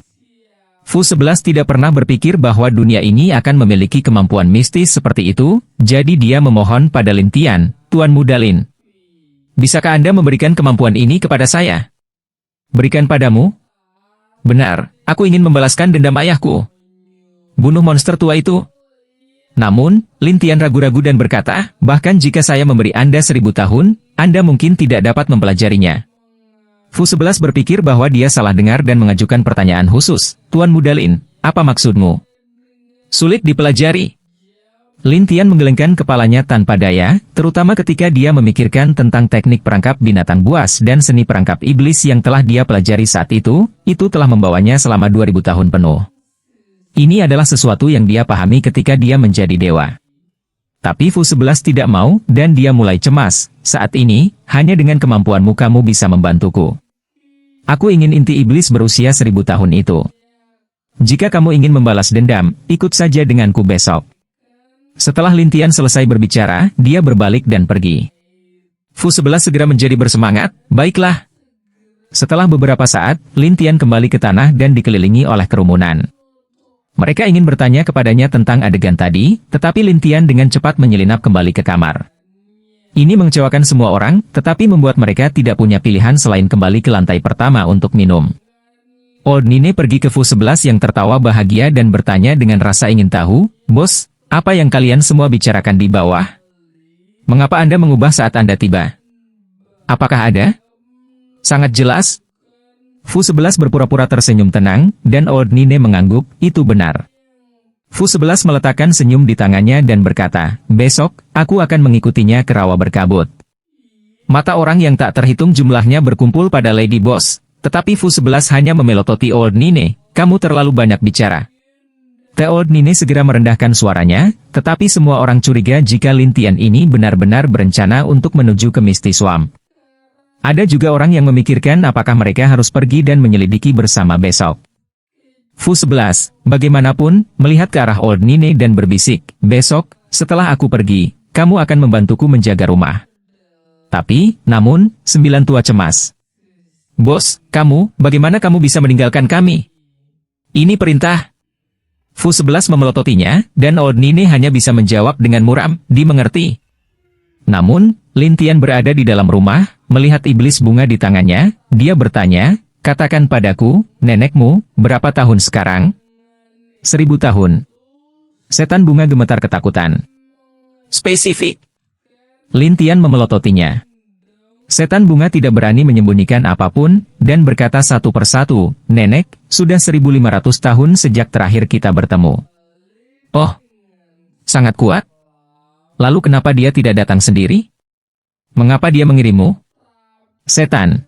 Fu 11 tidak pernah berpikir bahwa dunia ini akan memiliki kemampuan mistis seperti itu, jadi dia memohon pada Lin Tian, Tuan Muda Lin. Bisakah Anda memberikan kemampuan ini kepada saya? Berikan padamu? Benar, aku ingin membalaskan dendam ayahku. Bunuh monster tua itu. Namun, Lin Tian ragu-ragu dan berkata, bahkan jika saya memberi Anda 1000 tahun, Anda mungkin tidak dapat mempelajarinya. Fu 11 berpikir bahwa dia salah dengar dan mengajukan pertanyaan khusus. Tuan Muda Lin, apa maksudmu? Sulit dipelajari. Lin Tian menggelengkan kepalanya tanpa daya, terutama ketika dia memikirkan tentang teknik perangkap binatang buas dan seni perangkap iblis yang telah dia pelajari saat itu telah membawanya selama 2000 tahun penuh. Ini adalah sesuatu yang dia pahami ketika dia menjadi dewa. Tapi Fu 11 tidak mau, dan dia mulai cemas. Saat ini, hanya dengan kemampuanmu kamu bisa membantuku. Aku ingin inti iblis berusia 1000 tahun itu. Jika kamu ingin membalas dendam, ikut saja denganku besok. Setelah Lin Tian selesai berbicara, dia berbalik dan pergi. Fu 11 segera menjadi bersemangat, baiklah. Setelah beberapa saat, Lin Tian kembali ke tanah dan dikelilingi oleh kerumunan. Mereka ingin bertanya kepadanya tentang adegan tadi, tetapi Lin Tian dengan cepat menyelinap kembali ke kamar. Ini mengecewakan semua orang, tetapi membuat mereka tidak punya pilihan selain kembali ke lantai pertama untuk minum. Old Nine pergi ke Fu 11 yang tertawa bahagia dan bertanya dengan rasa ingin tahu, Bos, apa yang kalian semua bicarakan di bawah? Mengapa Anda mengubah saat Anda tiba? Apakah ada? Sangat jelas. Fu 11 berpura-pura tersenyum tenang, dan Old Nine mengangguk, itu benar. Fu 11 meletakkan senyum di tangannya dan berkata, besok, aku akan mengikutinya ke rawa berkabut. Mata orang yang tak terhitung jumlahnya berkumpul pada Lady Boss, tetapi Fu 11 hanya memelototi Old Nine, kamu terlalu banyak bicara. Old Nine segera merendahkan suaranya, tetapi semua orang curiga jika Lin Tian ini benar-benar berencana untuk menuju ke Misty Swamp. Ada juga orang yang memikirkan apakah mereka harus pergi dan menyelidiki bersama besok. Fu 11, bagaimanapun, melihat ke arah Old Nine dan berbisik, besok, setelah aku pergi, kamu akan membantuku menjaga rumah. Tapi, namun, 9 tua cemas. Bos, bagaimana kamu bisa meninggalkan kami? Ini perintah. Fu 11 memelototinya, dan Old Nine hanya bisa menjawab dengan muram, dimengerti. Namun, Lin Tian berada di dalam rumah, melihat iblis bunga di tangannya, dia bertanya, katakan padaku, nenekmu, berapa tahun sekarang? 1000 tahun. Setan bunga gemetar ketakutan. Spesifik. Lin Tian memelototinya. Setan bunga tidak berani menyembunyikan apapun, dan berkata satu persatu, nenek, sudah 1500 tahun sejak terakhir kita bertemu. Oh, sangat kuat. Lalu kenapa dia tidak datang sendiri? Mengapa dia mengirimmu? Setan.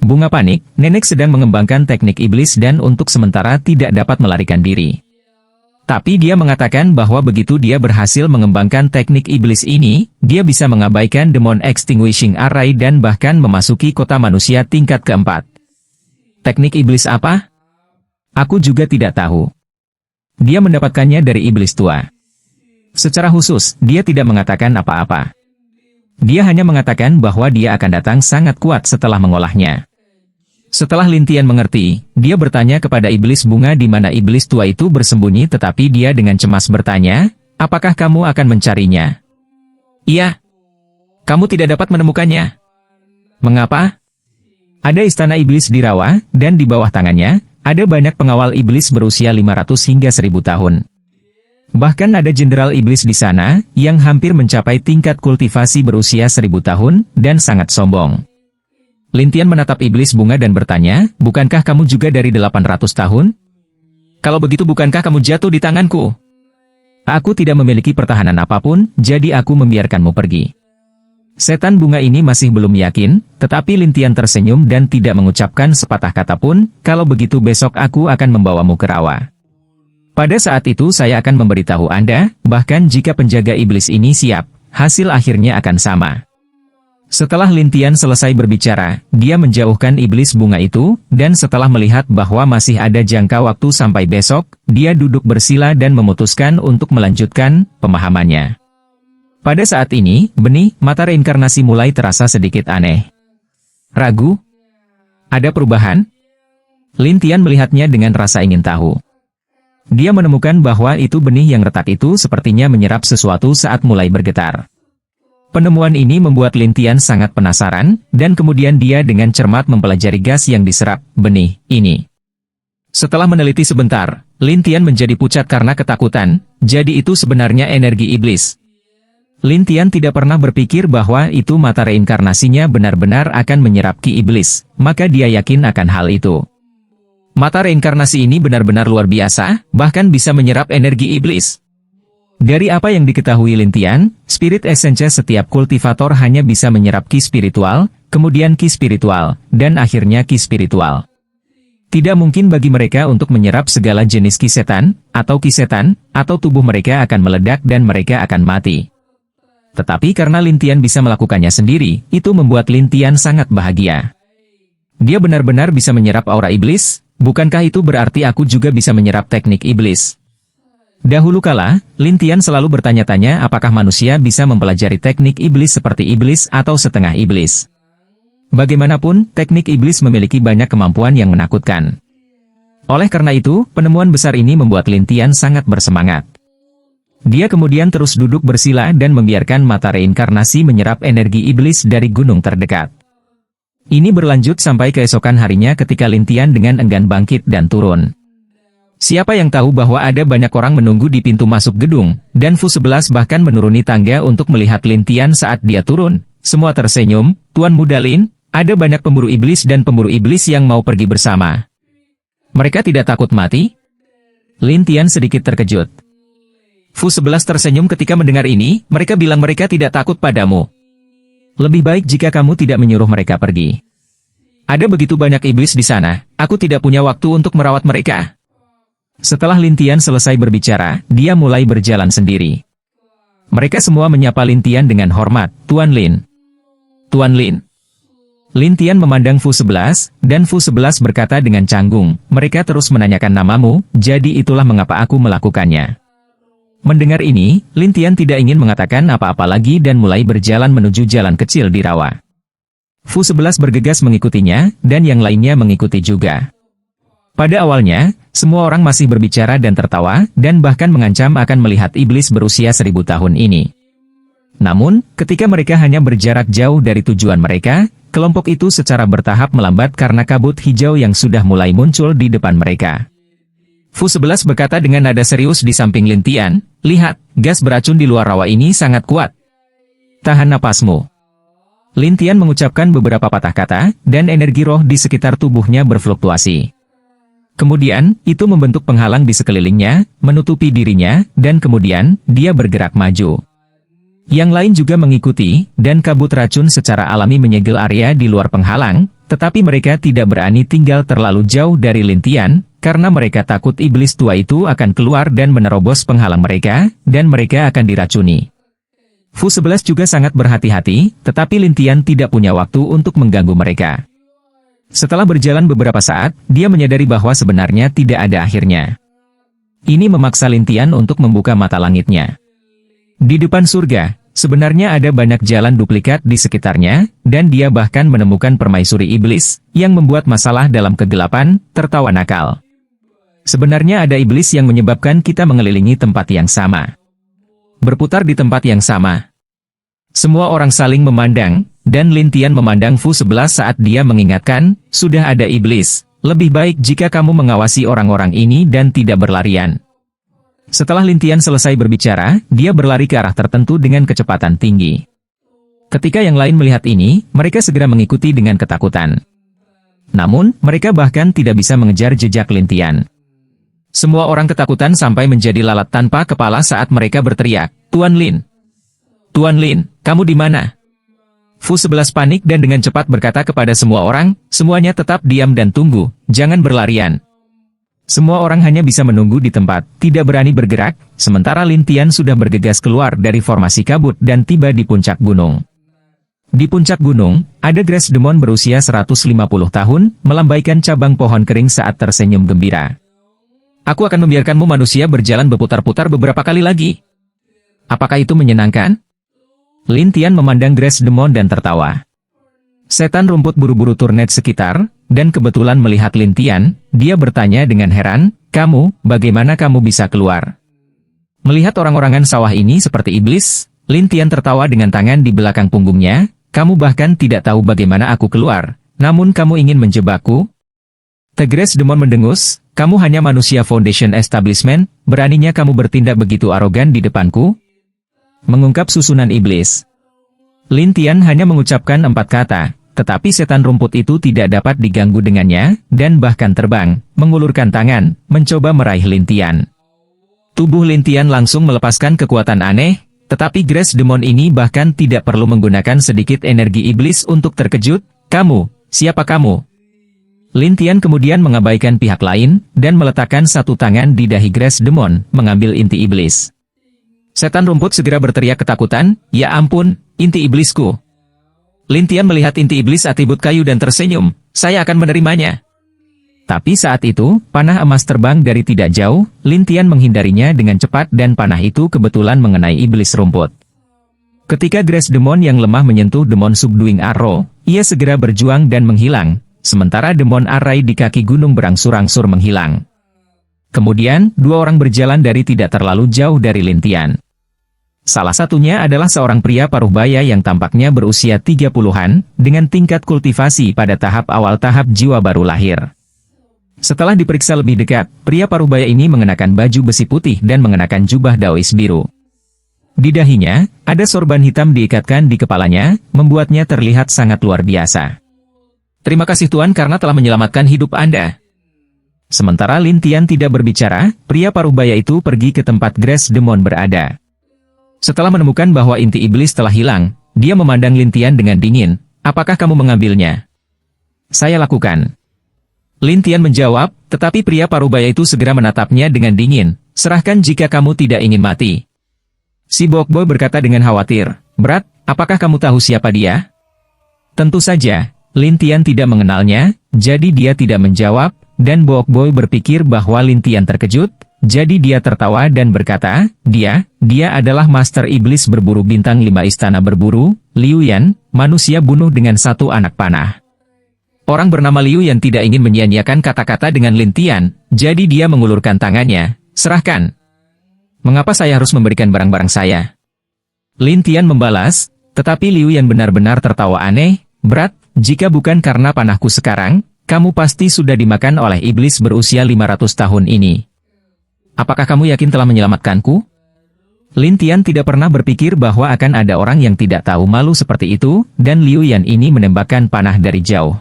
Bunga panik, nenek sedang mengembangkan teknik iblis dan untuk sementara tidak dapat melarikan diri. Tapi dia mengatakan bahwa begitu dia berhasil mengembangkan teknik iblis ini, dia bisa mengabaikan Demon Extinguishing Array dan bahkan memasuki kota manusia tingkat keempat. Teknik iblis apa? Aku juga tidak tahu. Dia mendapatkannya dari iblis tua. Secara khusus, dia tidak mengatakan apa-apa. Dia hanya mengatakan bahwa dia akan datang sangat kuat setelah mengolahnya. Setelah Lintian mengerti, dia bertanya kepada iblis bunga di mana iblis tua itu bersembunyi, tetapi dia dengan cemas bertanya, apakah kamu akan mencarinya? Iya. Kamu tidak dapat menemukannya. Mengapa? Ada istana iblis di rawa, dan di bawah tangannya, ada banyak pengawal iblis berusia 500 hingga 1000 tahun. Bahkan ada jenderal iblis di sana, yang hampir mencapai tingkat kultivasi berusia 1000 tahun, dan sangat sombong. Lintian menatap iblis bunga dan bertanya, bukankah kamu juga dari 800 tahun? Kalau begitu bukankah kamu jatuh di tanganku? Aku tidak memiliki pertahanan apapun, jadi aku membiarkanmu pergi. Setan bunga ini masih belum yakin, tetapi Lintian tersenyum dan tidak mengucapkan sepatah kata pun, kalau begitu besok aku akan membawamu ke rawa. Pada saat itu saya akan memberitahu Anda, bahkan jika penjaga iblis ini siap, hasil akhirnya akan sama. Setelah Lintian selesai berbicara, dia menjauhkan iblis bunga itu, dan setelah melihat bahwa masih ada jangka waktu sampai besok, dia duduk bersila dan memutuskan untuk melanjutkan pemahamannya. Pada saat ini, benih mata reinkarnasi mulai terasa sedikit aneh. Ragu? Ada perubahan? Lintian melihatnya dengan rasa ingin tahu. Dia menemukan bahwa itu benih yang retak itu sepertinya menyerap sesuatu saat mulai bergetar. Penemuan ini membuat Lintian sangat penasaran, dan kemudian dia dengan cermat mempelajari gas yang diserap benih ini. Setelah meneliti sebentar, Lintian menjadi pucat karena ketakutan, jadi itu sebenarnya energi iblis. Lintian tidak pernah berpikir bahwa itu mata reinkarnasinya benar-benar akan menyerap ki iblis, maka dia yakin akan hal itu. Mata reinkarnasi ini benar-benar luar biasa, bahkan bisa menyerap energi iblis. Dari apa yang diketahui Lintian, spirit essence setiap kultivator hanya bisa menyerap ki spiritual, kemudian ki spiritual, dan akhirnya ki spiritual. Tidak mungkin bagi mereka untuk menyerap segala jenis ki setan, atau tubuh mereka akan meledak dan mereka akan mati. Tetapi karena Lintian bisa melakukannya sendiri, itu membuat Lintian sangat bahagia. Dia benar-benar bisa menyerap aura iblis, bukankah itu berarti aku juga bisa menyerap teknik iblis? Dahulu kala, Lintian selalu bertanya-tanya apakah manusia bisa mempelajari teknik iblis seperti iblis atau setengah iblis. Bagaimanapun, teknik iblis memiliki banyak kemampuan yang menakutkan. Oleh karena itu, penemuan besar ini membuat Lintian sangat bersemangat. Dia kemudian terus duduk bersila dan membiarkan mata reinkarnasi menyerap energi iblis dari gunung terdekat. Ini berlanjut sampai keesokan harinya ketika Lintian dengan enggan bangkit dan turun. Siapa yang tahu bahwa ada banyak orang menunggu di pintu masuk gedung, dan Fu 11 bahkan menuruni tangga untuk melihat Lintian saat dia turun. Semua tersenyum, Tuan Muda Lin, ada banyak pemburu iblis dan pemburu iblis yang mau pergi bersama. Mereka tidak takut mati? Lintian sedikit terkejut. Fu 11 tersenyum ketika mendengar ini, mereka bilang mereka tidak takut padamu. Lebih baik jika kamu tidak menyuruh mereka pergi. Ada begitu banyak iblis di sana, aku tidak punya waktu untuk merawat mereka. Setelah Lintian selesai berbicara, dia mulai berjalan sendiri. Mereka semua menyapa Lintian dengan hormat, Tuan Lin. Tuan Lin. Lintian memandang Fu 11, dan Fu 11 berkata dengan canggung, mereka terus menanyakan namamu, jadi itulah mengapa aku melakukannya. Mendengar ini, Lintian tidak ingin mengatakan apa-apa lagi dan mulai berjalan menuju jalan kecil di rawa. Fu 11 bergegas mengikutinya, dan yang lainnya mengikuti juga. Pada awalnya, semua orang masih berbicara dan tertawa, dan bahkan mengancam akan melihat iblis berusia 1000 tahun ini. Namun, ketika mereka hanya berjarak jauh dari tujuan mereka, kelompok itu secara bertahap melambat karena kabut hijau yang sudah mulai muncul di depan mereka. Fu 11 berkata dengan nada serius di samping Lintian, lihat, gas beracun di luar rawa ini sangat kuat. Tahan napasmu. Lintian mengucapkan beberapa patah kata, dan energi roh di sekitar tubuhnya berfluktuasi. Kemudian, itu membentuk penghalang di sekelilingnya, menutupi dirinya, dan kemudian, dia bergerak maju. Yang lain juga mengikuti, dan kabut racun secara alami menyegel area di luar penghalang, tetapi mereka tidak berani tinggal terlalu jauh dari Lintian, karena mereka takut iblis tua itu akan keluar dan menerobos penghalang mereka, dan mereka akan diracuni. Fu 11 juga sangat berhati-hati, tetapi Lintian tidak punya waktu untuk mengganggu mereka. Setelah berjalan beberapa saat, dia menyadari bahwa sebenarnya tidak ada akhirnya. Ini memaksa Lintian untuk membuka mata langitnya. Di depan surga, Sebenarnya ada banyak jalan duplikat di sekitarnya, dan dia bahkan menemukan permaisuri iblis, yang membuat masalah dalam kegelapan, tertawa nakal. Sebenarnya ada iblis yang menyebabkan kita mengelilingi tempat yang sama. Berputar di tempat yang sama. Semua orang saling memandang, dan Lin Tian memandang Fu 11 saat dia mengingatkan, sudah ada iblis, lebih baik jika kamu mengawasi orang-orang ini dan tidak berlarian. Setelah Lin Tian selesai berbicara, dia berlari ke arah tertentu dengan kecepatan tinggi. Ketika yang lain melihat ini, mereka segera mengikuti dengan ketakutan. Namun, mereka bahkan tidak bisa mengejar jejak Lin Tian. Semua orang ketakutan sampai menjadi lalat tanpa kepala saat mereka berteriak, Tuan Lin! Tuan Lin, kamu di mana? Fu 11 panik dan dengan cepat berkata kepada semua orang, semuanya tetap diam dan tunggu, jangan berlarian. Semua orang hanya bisa menunggu di tempat, tidak berani bergerak, sementara Lin Tian sudah bergegas keluar dari formasi kabut dan tiba di puncak gunung. Di puncak gunung, ada Grace Demon berusia 150 tahun, melambaikan cabang pohon kering saat tersenyum gembira. Aku akan membiarkanmu manusia berjalan berputar-putar beberapa kali lagi. Apakah itu menyenangkan? Lin Tian memandang Grace Demon dan tertawa. Setan rumput buru-buru turnet sekitar, dan kebetulan melihat Lin Tian, dia bertanya dengan heran, kamu, bagaimana kamu bisa keluar? Melihat orang-orangan sawah ini seperti iblis, Lin Tian tertawa dengan tangan di belakang punggungnya, kamu bahkan tidak tahu bagaimana aku keluar, namun kamu ingin menjebakku? Grace Demon mendengus, kamu hanya manusia Foundation Establishment, beraninya kamu bertindak begitu arogan di depanku? Mengungkap susunan iblis. Lin Tian hanya mengucapkan 4 kata, tetapi setan rumput itu tidak dapat diganggu dengannya, dan bahkan terbang, mengulurkan tangan, mencoba meraih Lin Tian. Tubuh Lin Tian langsung melepaskan kekuatan aneh, tetapi Grace Demon ini bahkan tidak perlu menggunakan sedikit energi iblis untuk terkejut, kamu, siapa kamu? Lin Tian kemudian mengabaikan pihak lain, dan meletakkan satu tangan di dahi Grace Demon, mengambil inti iblis. Setan rumput segera berteriak ketakutan, ya ampun, inti iblisku. Lin Tian melihat inti iblis atribut kayu dan tersenyum, saya akan menerimanya. Tapi saat itu, panah emas terbang dari tidak jauh, Lin Tian menghindarinya dengan cepat dan panah itu kebetulan mengenai iblis rumput. Ketika Grace Demon yang lemah menyentuh Demon Subduing Arrow, ia segera berjuang dan menghilang, sementara Demon Array di kaki gunung berangsur-angsur menghilang. Kemudian, dua orang berjalan dari tidak terlalu jauh dari Lin Tian. Salah satunya adalah seorang pria paruh baya yang tampaknya berusia 30-an, dengan tingkat kultivasi pada tahap awal tahap jiwa baru lahir. Setelah diperiksa lebih dekat, pria paruh baya ini mengenakan baju besi putih dan mengenakan jubah Daois biru. Di dahinya, ada sorban hitam diikatkan di kepalanya, membuatnya terlihat sangat luar biasa. Terima kasih Tuan karena telah menyelamatkan hidup Anda. Sementara Lin Tian tidak berbicara, pria paruh baya itu pergi ke tempat Grace Demon berada. Setelah menemukan bahwa inti iblis telah hilang, dia memandang Lin Tian dengan dingin, apakah kamu mengambilnya? Saya lakukan. Lin Tian menjawab, tetapi pria paruh baya itu segera menatapnya dengan dingin, serahkan jika kamu tidak ingin mati. Si Bokboy berkata dengan khawatir, Brat, apakah kamu tahu siapa dia? Tentu saja, Lin Tian tidak mengenalnya, jadi dia tidak menjawab, dan Bokboy berpikir bahwa Lin Tian terkejut, jadi dia tertawa dan berkata, dia adalah Master Iblis berburu bintang 5 istana berburu, Liu Yan, manusia bunuh dengan satu anak panah. Orang bernama Liu Yan tidak ingin menyia-nyiakan kata-kata dengan Lin Tian, jadi dia mengulurkan tangannya, serahkan. Mengapa saya harus memberikan barang-barang saya? Lin Tian membalas, tetapi Liu Yan benar-benar tertawa aneh, Brat, jika bukan karena panahku sekarang, kamu pasti sudah dimakan oleh iblis berusia 500 tahun ini. Apakah kamu yakin telah menyelamatkanku? Lin Tian tidak pernah berpikir bahwa akan ada orang yang tidak tahu malu seperti itu, dan Liu Yan ini menembakkan panah dari jauh.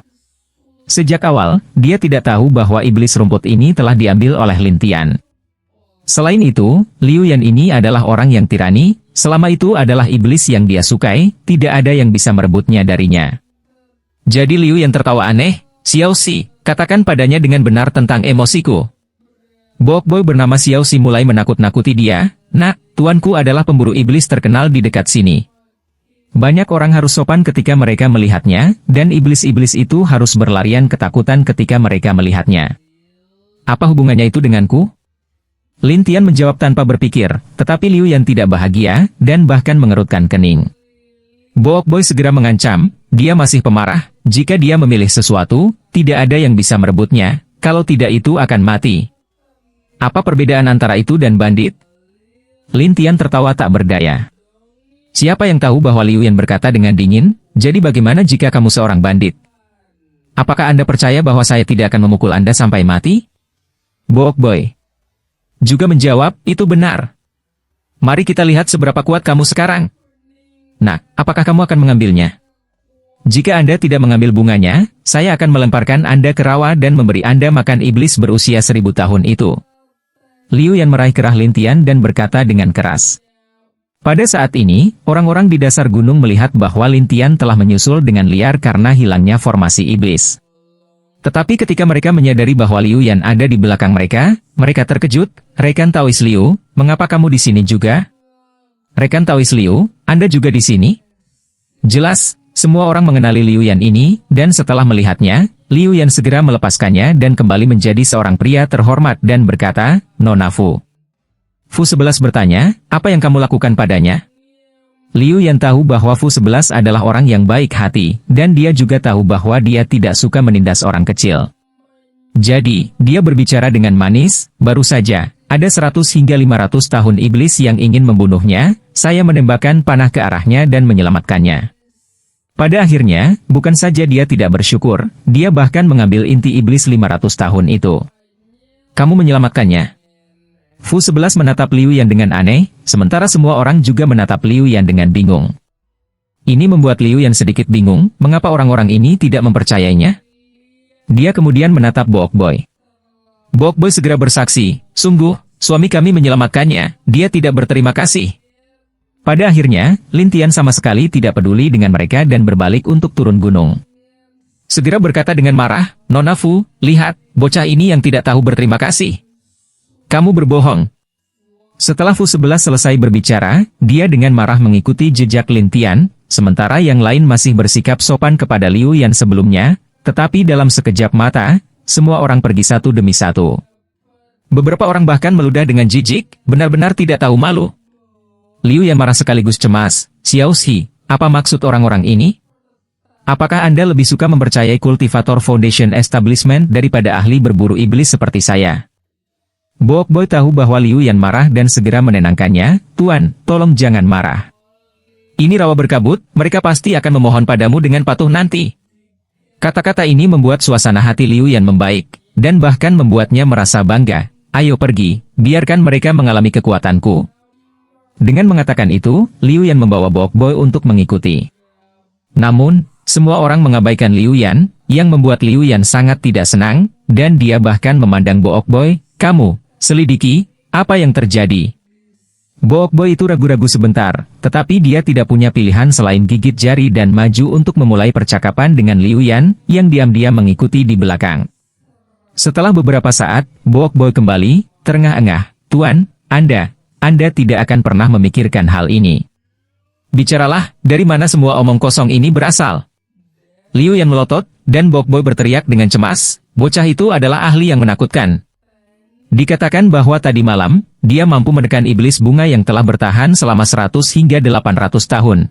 Sejak awal, dia tidak tahu bahwa iblis rumput ini telah diambil oleh Lin Tian. Selain itu, Liu Yan ini adalah orang yang tirani, selama itu adalah iblis yang dia sukai, tidak ada yang bisa merebutnya darinya. Jadi Liu Yan tertawa aneh, Xiao Xi, katakan padanya dengan benar tentang emosiku. Bokboy bernama Xiao Xi mulai menakut-nakuti dia, Nak, tuanku adalah pemburu iblis terkenal di dekat sini. Banyak orang harus sopan ketika mereka melihatnya, dan iblis-iblis itu harus berlarian ketakutan ketika mereka melihatnya. Apa hubungannya itu denganku? Lin Tian menjawab tanpa berpikir, tetapi Liu Yan tidak bahagia, dan bahkan mengerutkan kening. Bo Ok Boy segera mengancam, dia masih pemarah, jika dia memilih sesuatu, tidak ada yang bisa merebutnya, kalau tidak itu akan mati. Apa perbedaan antara itu dan bandit? Lin Tian tertawa tak berdaya. Siapa yang tahu bahwa Liu Yan berkata dengan dingin, jadi bagaimana jika kamu seorang bandit? Apakah Anda percaya bahwa saya tidak akan memukul Anda sampai mati? Bo Ok Boy juga menjawab, itu benar. Mari kita lihat seberapa kuat kamu sekarang. Nah, apakah kamu akan mengambilnya? Jika Anda tidak mengambil bunganya, saya akan melemparkan Anda ke rawa dan memberi Anda makan iblis berusia 1000 tahun itu. Liu Yan meraih kerah Lin Tian dan berkata dengan keras. Pada saat ini, orang-orang di dasar gunung melihat bahwa Lin Tian telah menyusul dengan liar karena hilangnya formasi iblis. Tetapi ketika mereka menyadari bahwa Liu Yan ada di belakang mereka, mereka terkejut. Rekan Taois Liu, mengapa kamu di sini juga? Rekan Taois Liu, Anda juga di sini? Jelas, semua orang mengenali Liu Yan ini, dan setelah melihatnya, Liu Yan segera melepaskannya dan kembali menjadi seorang pria terhormat dan berkata, Nona Fu. Fu 11 bertanya, apa yang kamu lakukan padanya? Liu Yan tahu bahwa Fu 11 adalah orang yang baik hati, dan dia juga tahu bahwa dia tidak suka menindas orang kecil. Jadi, dia berbicara dengan manis, baru saja, ada 100 hingga 500 tahun iblis yang ingin membunuhnya, saya menembakkan panah ke arahnya dan menyelamatkannya. Pada akhirnya, bukan saja dia tidak bersyukur, dia bahkan mengambil inti iblis 500 tahun itu. Kamu menyelamatkannya. Fu 11 menatap Liu Yan dengan aneh, sementara semua orang juga menatap Liu Yan dengan bingung. Ini membuat Liu Yan sedikit bingung, mengapa orang-orang ini tidak mempercayainya? Dia kemudian menatap Bo Ok Boy. Bo Ok Boy segera bersaksi, sungguh, suami kami menyelamatkannya, dia tidak berterima kasih. Pada akhirnya, Lin Tian sama sekali tidak peduli dengan mereka dan berbalik untuk turun gunung. Segera berkata dengan marah, Nona Fu, lihat, bocah ini yang tidak tahu berterima kasih. Kamu berbohong. Setelah Fu 11 selesai berbicara, dia dengan marah mengikuti jejak Lin Tian, sementara yang lain masih bersikap sopan kepada Liu Yan sebelumnya, tetapi dalam sekejap mata, semua orang pergi satu demi satu. Beberapa orang bahkan meludah dengan jijik, benar-benar tidak tahu malu. Liu Yan marah sekaligus cemas, Xiao Xi, apa maksud orang-orang ini? Apakah Anda lebih suka mempercayai kultivator Foundation Establishment daripada ahli berburu iblis seperti saya? Bo Ok Boy tahu bahwa Liu Yan marah dan segera menenangkannya, Tuan, tolong jangan marah. Ini rawa berkabut, mereka pasti akan memohon padamu dengan patuh nanti. Kata-kata ini membuat suasana hati Liu Yan membaik, dan bahkan membuatnya merasa bangga. Ayo pergi, biarkan mereka mengalami kekuatanku. Dengan mengatakan itu, Liu Yan membawa Bo Ok Boy untuk mengikuti. Namun, semua orang mengabaikan Liu Yan, yang membuat Liu Yan sangat tidak senang, dan dia bahkan memandang Bo Ok Boy, kamu, selidiki, apa yang terjadi? Bo Ok Boy itu ragu-ragu sebentar, tetapi dia tidak punya pilihan selain gigit jari dan maju untuk memulai percakapan dengan Liu Yan, yang diam-diam mengikuti di belakang. Setelah beberapa saat, Bo Ok Boy kembali, terengah-engah, Tuan, Anda tidak akan pernah memikirkan hal ini. Bicaralah, dari mana semua omong kosong ini berasal? Liu Yan melotot, dan Bo Ok Boy berteriak dengan cemas, bocah itu adalah ahli yang menakutkan. Dikatakan bahwa tadi malam, dia mampu menekan iblis bunga yang telah bertahan selama 100 hingga 800 tahun.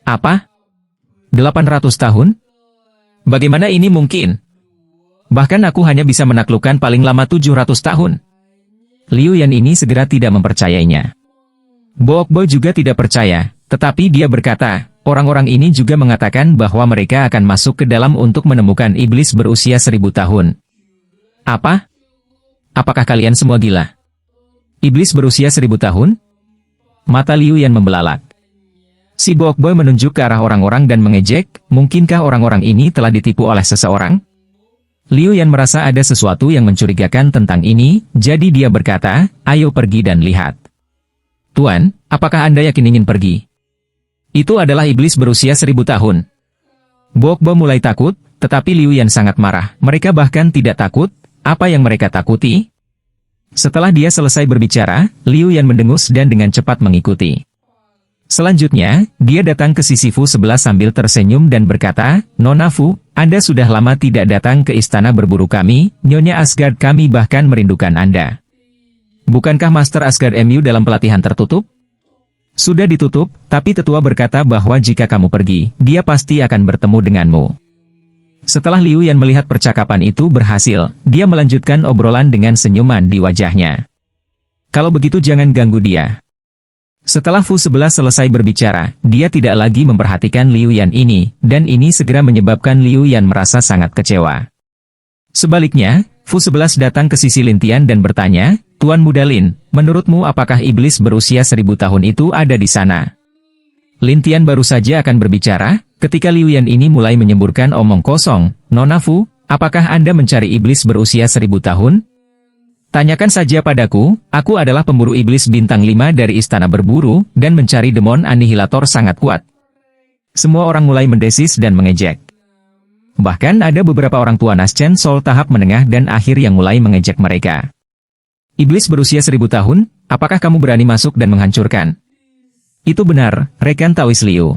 Apa? 800 tahun? Bagaimana ini mungkin? Bahkan aku hanya bisa menaklukkan paling lama 700 tahun. Liu Yan ini segera tidak mempercayainya. Bo Ok Boy juga tidak percaya, tetapi dia berkata, orang-orang ini juga mengatakan bahwa mereka akan masuk ke dalam untuk menemukan iblis berusia 1000 tahun. Apa? Apakah kalian semua gila? Iblis berusia 1000 tahun? Mata Liu Yan membelalak. Si Bo Ok Boy menunjuk ke arah orang-orang dan mengejek, mungkinkah orang-orang ini telah ditipu oleh seseorang? Liu Yan merasa ada sesuatu yang mencurigakan tentang ini, jadi dia berkata, ayo pergi dan lihat. Tuan, apakah Anda yakin ingin pergi? Itu adalah iblis berusia 1000 tahun. Bo Ok Boy mulai takut, tetapi Liu Yan sangat marah. Mereka bahkan tidak takut. Apa yang mereka takuti? Setelah dia selesai berbicara, Liu Yan mendengus dan dengan cepat mengikuti. Selanjutnya, dia datang ke sisi Fu 11 sambil tersenyum dan berkata, Nona Fu, Anda sudah lama tidak datang ke istana berburu kami, Nyonya Asgard kami bahkan merindukan Anda. Bukankah Master Asgard MU dalam pelatihan tertutup? Sudah ditutup, tapi tetua berkata bahwa jika kamu pergi, dia pasti akan bertemu denganmu. Setelah Liu Yan melihat percakapan itu berhasil, dia melanjutkan obrolan dengan senyuman di wajahnya. Kalau begitu jangan ganggu dia. Setelah Fu 11 selesai berbicara, dia tidak lagi memperhatikan Liu Yan ini, dan ini segera menyebabkan Liu Yan merasa sangat kecewa. Sebaliknya, Fu 11 datang ke sisi Lin Tian dan bertanya, Tuan Muda Lin, menurutmu apakah iblis berusia 1000 tahun itu ada di sana? Lin Tian baru saja akan berbicara, ketika Liu Yan ini mulai menyemburkan omong kosong. Nona Fu, apakah Anda mencari iblis berusia 1000 tahun? Tanyakan saja padaku, aku adalah pemburu iblis bintang 5 dari istana berburu, dan mencari demon anihilator sangat kuat. Semua orang mulai mendesis dan mengejek. Bahkan ada beberapa orang tua Naschen Sol tahap menengah dan akhir yang mulai mengejek mereka. Iblis berusia 1000 tahun, apakah kamu berani masuk dan menghancurkan? Itu benar, rekan Taois Liu.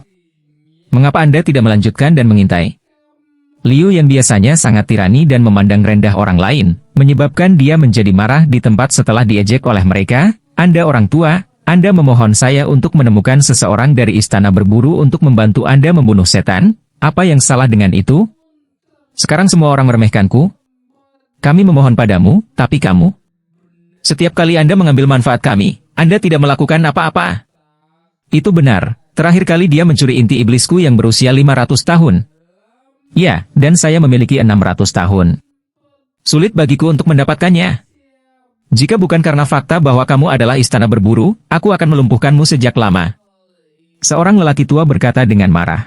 Mengapa Anda tidak melanjutkan dan mengintai? Liu yang biasanya sangat tirani dan memandang rendah orang lain, menyebabkan dia menjadi marah di tempat setelah diejek oleh mereka. Anda orang tua, Anda memohon saya untuk menemukan seseorang dari istana berburu untuk membantu Anda membunuh setan? Apa yang salah dengan itu? Sekarang semua orang meremehkanku? Kami memohon padamu, tapi kamu? Setiap kali Anda mengambil manfaat kami, Anda tidak melakukan apa-apa. Itu benar, terakhir kali dia mencuri inti iblisku yang berusia 500 tahun. Ya, dan saya memiliki 600 tahun. Sulit bagiku untuk mendapatkannya. Jika bukan karena fakta bahwa kamu adalah istana berburu, aku akan melumpuhkanmu sejak lama. Seorang lelaki tua berkata dengan marah.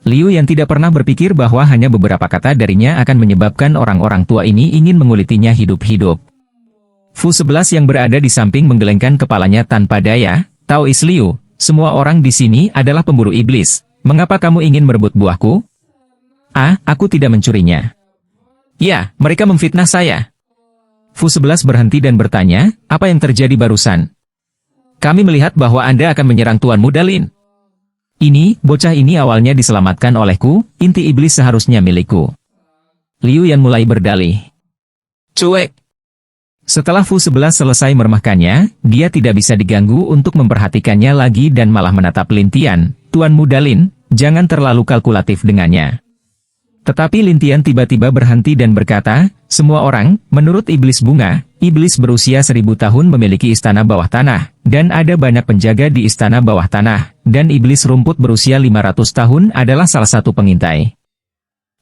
Liu yang tidak pernah berpikir bahwa hanya beberapa kata darinya akan menyebabkan orang-orang tua ini ingin mengulitinya hidup-hidup. Fu 11 yang berada di samping menggelengkan kepalanya tanpa daya. Taois Liu, semua orang di sini adalah pemburu iblis. Mengapa kamu ingin merebut buahku? Aku tidak mencurinya. Ya, mereka memfitnah saya. Fu 11 berhenti dan bertanya, apa yang terjadi barusan? Kami melihat bahwa Anda akan menyerang Tuan Muda Lin. Bocah ini awalnya diselamatkan olehku, inti iblis seharusnya milikku. Liu Yan mulai berdalih. Cuek. Setelah Fu 11 selesai meremehkannya, dia tidak bisa diganggu untuk memperhatikannya lagi dan malah menatap Lin Tian. Tuan Muda Lin, jangan terlalu kalkulatif dengannya. Tetapi Lin Tian tiba-tiba berhenti dan berkata, semua orang, menurut iblis bunga, iblis berusia 1000 tahun memiliki istana bawah tanah, dan ada banyak penjaga di istana bawah tanah, dan iblis rumput berusia 500 tahun adalah salah satu pengintai.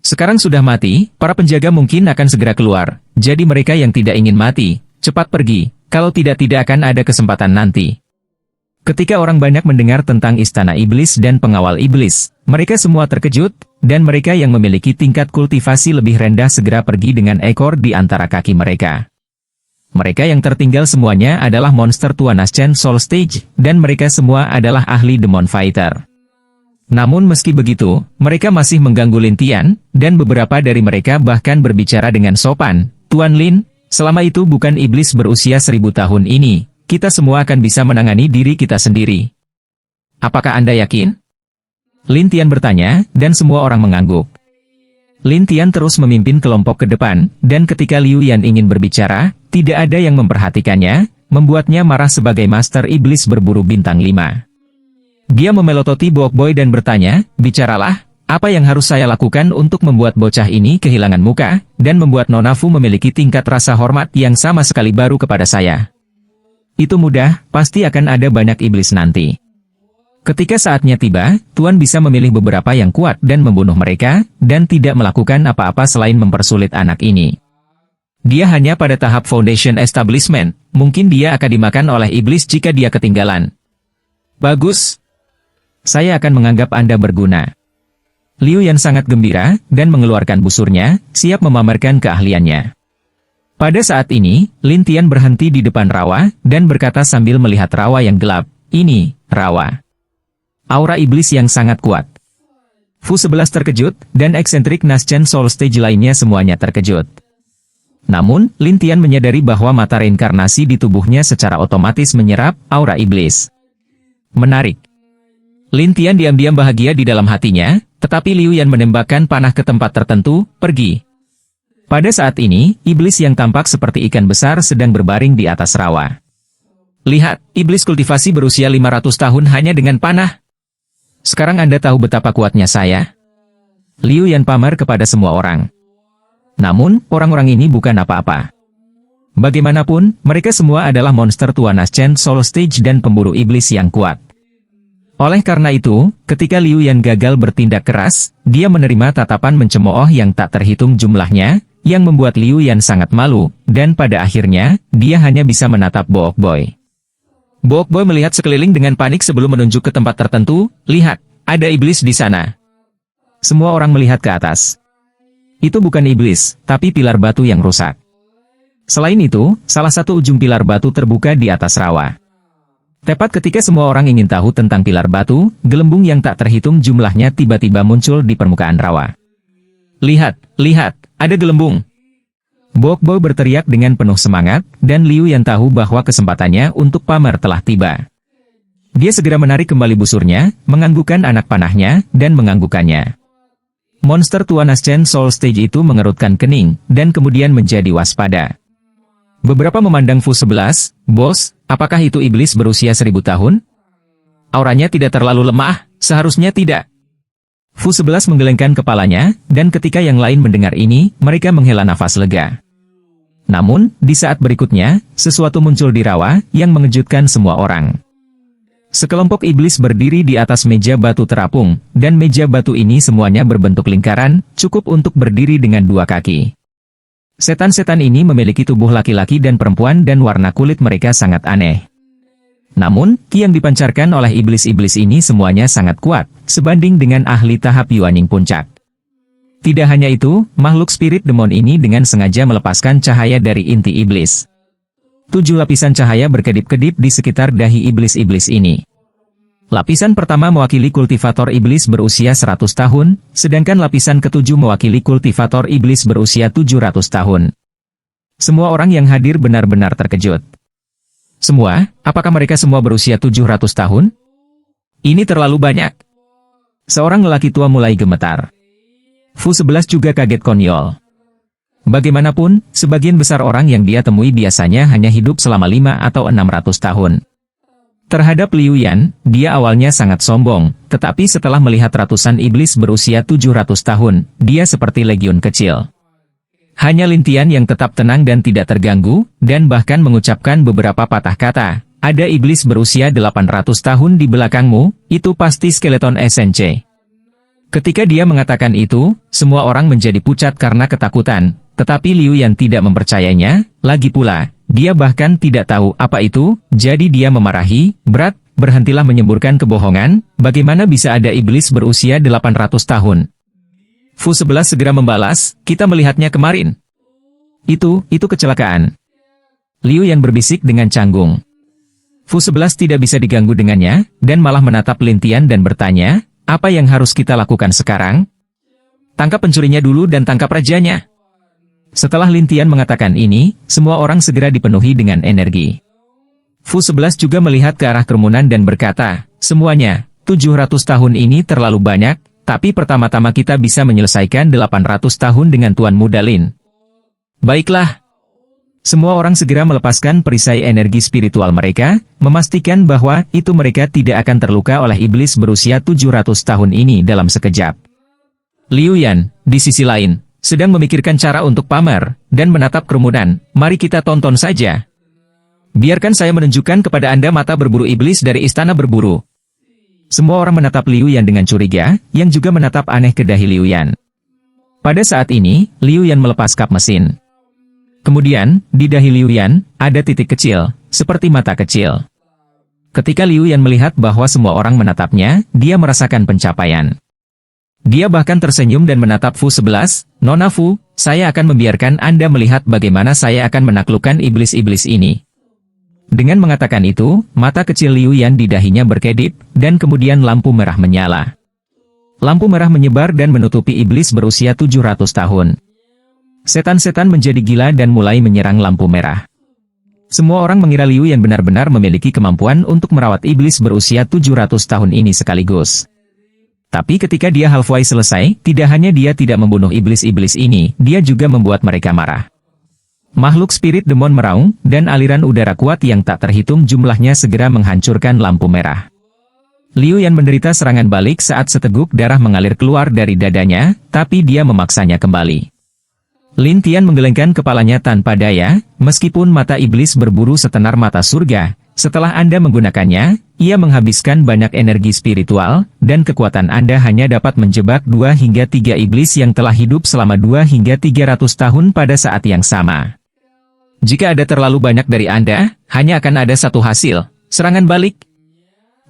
Sekarang sudah mati, para penjaga mungkin akan segera keluar, jadi mereka yang tidak ingin mati, cepat pergi, kalau tidak akan ada kesempatan nanti. Ketika orang banyak mendengar tentang istana iblis dan pengawal iblis, mereka semua terkejut, dan mereka yang memiliki tingkat kultivasi lebih rendah segera pergi dengan ekor di antara kaki mereka. Mereka yang tertinggal semuanya adalah monster tua Naschen Soul Stage, dan mereka semua adalah ahli Demon Fighter. Namun meski begitu, mereka masih mengganggu Lin Tian, dan beberapa dari mereka bahkan berbicara dengan sopan. Tuan Lin, selama itu bukan iblis berusia 1000 tahun ini, kita semua akan bisa menangani diri kita sendiri. Apakah Anda yakin? Lin Tian bertanya, dan semua orang mengangguk. Lin Tian terus memimpin kelompok ke depan, dan ketika Liu Yan ingin berbicara, tidak ada yang memperhatikannya, membuatnya marah sebagai master iblis berburu bintang 5. Dia memelototi Bok Boy dan bertanya, bicaralah, apa yang harus saya lakukan untuk membuat bocah ini kehilangan muka, dan membuat Nona Fu memiliki tingkat rasa hormat yang sama sekali baru kepada saya. Itu mudah, pasti akan ada banyak iblis nanti. Ketika saatnya tiba, Tuan bisa memilih beberapa yang kuat dan membunuh mereka, dan tidak melakukan apa-apa selain mempersulit anak ini. Dia hanya pada tahap Foundation Establishment, mungkin dia akan dimakan oleh iblis jika dia ketinggalan. Bagus. Saya akan menganggap Anda berguna. Liu Yan sangat gembira, dan mengeluarkan busurnya, siap memamerkan keahliannya. Pada saat ini, Lin Tian berhenti di depan rawa, dan berkata sambil melihat rawa yang gelap, ini, rawa. Aura iblis yang sangat kuat. Fu 11 terkejut, dan eksentrik Naschen Soul Stage lainnya semuanya terkejut. Namun, Lin Tian menyadari bahwa mata reinkarnasi di tubuhnya secara otomatis menyerap aura iblis. Menarik. Lin Tian diam-diam bahagia di dalam hatinya, tetapi Liu Yan menembakkan panah ke tempat tertentu, pergi. Pada saat ini, iblis yang tampak seperti ikan besar sedang berbaring di atas rawa. Lihat, iblis kultivasi berusia 500 tahun hanya dengan panah. Sekarang Anda tahu betapa kuatnya saya? Liu Yan pamer kepada semua orang. Namun, orang-orang ini bukan apa-apa. Bagaimanapun, mereka semua adalah monster Tuanas Chen Soul Stage dan pemburu iblis yang kuat. Oleh karena itu, ketika Liu Yan gagal bertindak keras, dia menerima tatapan mencemooh yang tak terhitung jumlahnya, yang membuat Liu Yan sangat malu, dan pada akhirnya, dia hanya bisa menatap Book Boy. Book Boy melihat sekeliling dengan panik sebelum menunjuk ke tempat tertentu. Lihat, ada iblis di sana. Semua orang melihat ke atas. Itu bukan iblis, tapi pilar batu yang rusak. Selain itu, salah satu ujung pilar batu terbuka di atas rawa. Tepat ketika semua orang ingin tahu tentang pilar batu, gelembung yang tak terhitung jumlahnya tiba-tiba muncul di permukaan rawa. Lihat, lihat, ada gelembung. Book Boy berteriak dengan penuh semangat, dan Liu Yan tahu bahwa kesempatannya untuk pamer telah tiba. Dia segera menarik kembali busurnya, menganggukkan anak panahnya, dan menganggukkannya. Monster Tuanas Chen Soul Stage itu mengerutkan kening, dan kemudian menjadi waspada. Beberapa memandang Fu 11, bos, apakah itu iblis berusia 1000 tahun? Auranya tidak terlalu lemah, seharusnya tidak. Fu 11 menggelengkan kepalanya, dan ketika yang lain mendengar ini, mereka menghela nafas lega. Namun, di saat berikutnya, sesuatu muncul di rawa, yang mengejutkan semua orang. Sekelompok iblis berdiri di atas meja batu terapung, dan meja batu ini semuanya berbentuk lingkaran, cukup untuk berdiri dengan 2 kaki. Setan-setan ini memiliki tubuh laki-laki dan perempuan dan warna kulit mereka sangat aneh. Namun, ki yang dipancarkan oleh iblis-iblis ini semuanya sangat kuat, sebanding dengan ahli tahap Yuanying puncak. Tidak hanya itu, makhluk spirit demon ini dengan sengaja melepaskan cahaya dari inti iblis. 7 lapisan cahaya berkedip-kedip di sekitar dahi iblis-iblis ini. Lapisan pertama mewakili kultivator iblis berusia 100 tahun, sedangkan lapisan ke-7 mewakili kultivator iblis berusia 700 tahun. Semua orang yang hadir benar-benar terkejut. Semua, apakah mereka semua berusia 700 tahun? Ini terlalu banyak. Seorang lelaki tua mulai gemetar. Fu 11 juga kaget konyol. Bagaimanapun, sebagian besar orang yang dia temui biasanya hanya hidup selama 5 atau 600 tahun. Terhadap Liu Yan, dia awalnya sangat sombong, tetapi setelah melihat ratusan iblis berusia 700 tahun, dia seperti legiun kecil. Hanya Lin Tian yang tetap tenang dan tidak terganggu, dan bahkan mengucapkan beberapa patah kata. Ada iblis berusia 800 tahun di belakangmu, itu pasti skeleton SNC. Ketika dia mengatakan itu, semua orang menjadi pucat karena ketakutan, tetapi Liu Yan tidak mempercayainya, lagi pula, dia bahkan tidak tahu apa itu, jadi dia memarahi, berat, berhentilah menyemburkan kebohongan, bagaimana bisa ada iblis berusia 800 tahun. Fu 11 segera membalas, kita melihatnya kemarin. Itu kecelakaan. Liu Yan berbisik dengan canggung. Fu 11 tidak bisa diganggu dengannya, dan malah menatap Lin Tian dan bertanya, apa yang harus kita lakukan sekarang? Tangkap pencurinya dulu dan tangkap rajanya. Setelah Lin Tian mengatakan ini, semua orang segera dipenuhi dengan energi. Fu 11 juga melihat ke arah kerumunan dan berkata, semuanya, 700 tahun ini terlalu banyak, tapi pertama-tama kita bisa menyelesaikan 800 tahun dengan Tuan Muda Lin. Baiklah. Semua orang segera melepaskan perisai energi spiritual mereka, memastikan bahwa itu mereka tidak akan terluka oleh iblis berusia 700 tahun ini dalam sekejap. Liu Yan, di sisi lain, sedang memikirkan cara untuk pamer, dan menatap kerumunan, mari kita tonton saja. Biarkan saya menunjukkan kepada Anda mata berburu iblis dari istana berburu. Semua orang menatap Liu Yan dengan curiga, yang juga menatap aneh ke dahi Liu Yan. Pada saat ini, Liu Yan melepas kap mesin. Kemudian, di dahi Liu Yan, ada titik kecil, seperti mata kecil. Ketika Liu Yan melihat bahwa semua orang menatapnya, dia merasakan pencapaian. Dia bahkan tersenyum dan menatap Fu 11, Nona Fu, saya akan membiarkan Anda melihat bagaimana saya akan menaklukkan iblis-iblis ini. Dengan mengatakan itu, mata kecil Liu Yan di dahinya berkedip, dan kemudian lampu merah menyala. Lampu merah menyebar dan menutupi iblis berusia 700 tahun. Setan-setan menjadi gila dan mulai menyerang lampu merah. Semua orang mengira Liu Yan benar-benar memiliki kemampuan untuk merawat iblis berusia 700 tahun ini sekaligus. Tapi ketika dia halfway selesai, tidak hanya dia tidak membunuh iblis-iblis ini, dia juga membuat mereka marah. Makhluk spirit demon meraung, dan aliran udara kuat yang tak terhitung jumlahnya segera menghancurkan lampu merah. Liu Yan menderita serangan balik saat seteguk darah mengalir keluar dari dadanya, tapi dia memaksanya kembali. Lin Tian menggelengkan kepalanya tanpa daya, meskipun mata iblis berburu setenar mata surga. Setelah Anda menggunakannya, ia menghabiskan banyak energi spiritual, dan kekuatan Anda hanya dapat menjebak 2 hingga 3 iblis yang telah hidup selama 2 hingga 300 tahun pada saat yang sama. Jika ada terlalu banyak dari Anda, hanya akan ada satu hasil, serangan balik.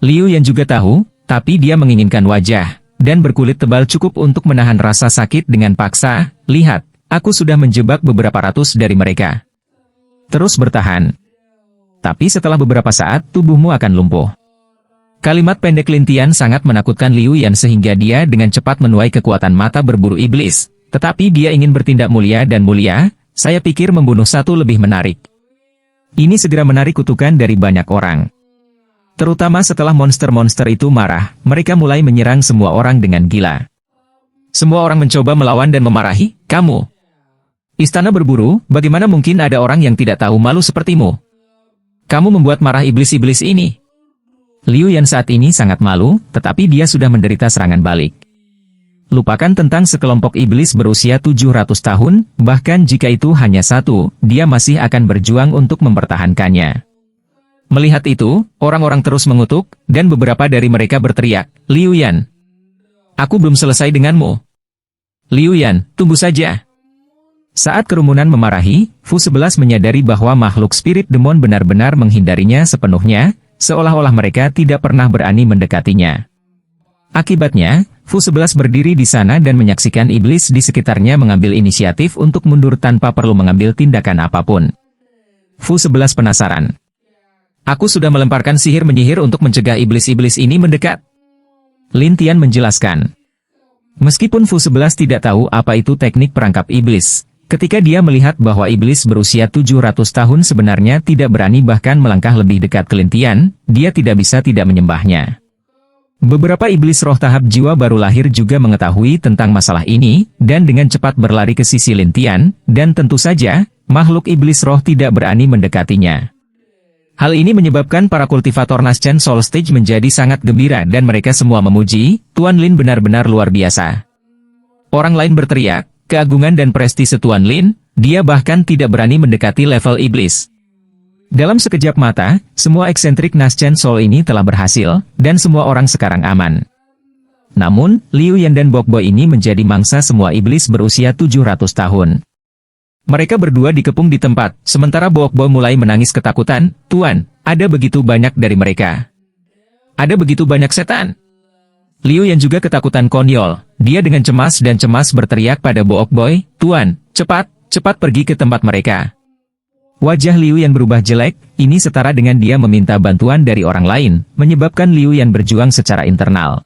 Liu Yan juga tahu, tapi dia menginginkan wajah, dan berkulit tebal cukup untuk menahan rasa sakit dengan paksa. Lihat, aku sudah menjebak beberapa ratus dari mereka. Terus bertahan. Tapi setelah beberapa saat, tubuhmu akan lumpuh. Kalimat pendek Lin Tian sangat menakutkan Liu Yan sehingga dia dengan cepat menuai kekuatan mata berburu iblis. Tetapi dia ingin bertindak mulia dan mulia, saya pikir membunuh satu lebih menarik. Ini segera menarik kutukan dari banyak orang. Terutama setelah monster-monster itu marah, mereka mulai menyerang semua orang dengan gila. Semua orang mencoba melawan dan memarahi, kamu. Istana berburu, bagaimana mungkin ada orang yang tidak tahu malu sepertimu? Kamu membuat marah iblis-iblis ini. Liu Yan saat ini sangat malu, tetapi dia sudah menderita serangan balik. Lupakan tentang sekelompok iblis berusia 700 tahun, bahkan jika itu hanya satu, dia masih akan berjuang untuk mempertahankannya. Melihat itu, orang-orang terus mengutuk, dan beberapa dari mereka berteriak, Liu Yan, aku belum selesai denganmu. Liu Yan, tunggu saja. Saat kerumunan memarahi, Fu 11 menyadari bahwa makhluk spirit demon benar-benar menghindarinya sepenuhnya, seolah-olah mereka tidak pernah berani mendekatinya. Akibatnya, Fu 11 berdiri di sana dan menyaksikan iblis di sekitarnya mengambil inisiatif untuk mundur tanpa perlu mengambil tindakan apapun. Fu 11 penasaran. Aku sudah melemparkan sihir menyihir untuk mencegah iblis-iblis ini mendekat. Lin Tian menjelaskan. Meskipun Fu 11 tidak tahu apa itu teknik perangkap iblis, ketika dia melihat bahwa iblis berusia 700 tahun sebenarnya tidak berani bahkan melangkah lebih dekat ke Lin Tian, dia tidak bisa tidak menyembahnya. Beberapa iblis roh tahap jiwa baru lahir juga mengetahui tentang masalah ini, dan dengan cepat berlari ke sisi Lin Tian, dan tentu saja, makhluk iblis roh tidak berani mendekatinya. Hal ini menyebabkan para kultivator Naschen Soul Stage menjadi sangat gembira dan mereka semua memuji, Tuan Lin benar-benar luar biasa. Orang lain berteriak, keagungan dan prestise Tuan Lin, dia bahkan tidak berani mendekati level iblis. Dalam sekejap mata, semua eksentrik Naschen Soul ini telah berhasil, dan semua orang sekarang aman. Namun, Liu Yan dan Bok Boy ini menjadi mangsa semua iblis berusia 700 tahun. Mereka berdua dikepung di tempat, sementara Bok Boy mulai menangis ketakutan, Tuan, ada begitu banyak dari mereka. Ada begitu banyak setan. Liu Yan juga ketakutan konyol, dia dengan cemas berteriak pada Bok Boy, Tuan, cepat pergi ke tempat mereka. Wajah Liu Yan berubah jelek, ini setara dengan dia meminta bantuan dari orang lain, menyebabkan Liu Yan berjuang secara internal.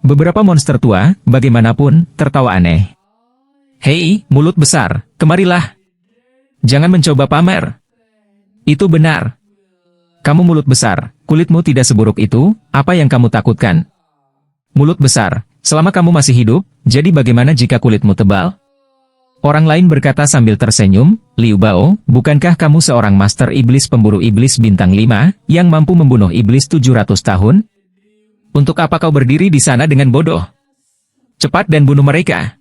Beberapa monster tua, bagaimanapun, tertawa aneh. Hei, mulut besar, kemarilah. Jangan mencoba pamer. Itu benar. Kamu mulut besar, kulitmu tidak seburuk itu, apa yang kamu takutkan? Mulut besar, selama kamu masih hidup, jadi bagaimana jika kulitmu tebal? Orang lain berkata sambil tersenyum, Liu Bao, bukankah kamu seorang master iblis pemburu iblis bintang 5, yang mampu membunuh iblis 700 tahun? Untuk apa kau berdiri di sana dengan bodoh? Cepat dan bunuh mereka.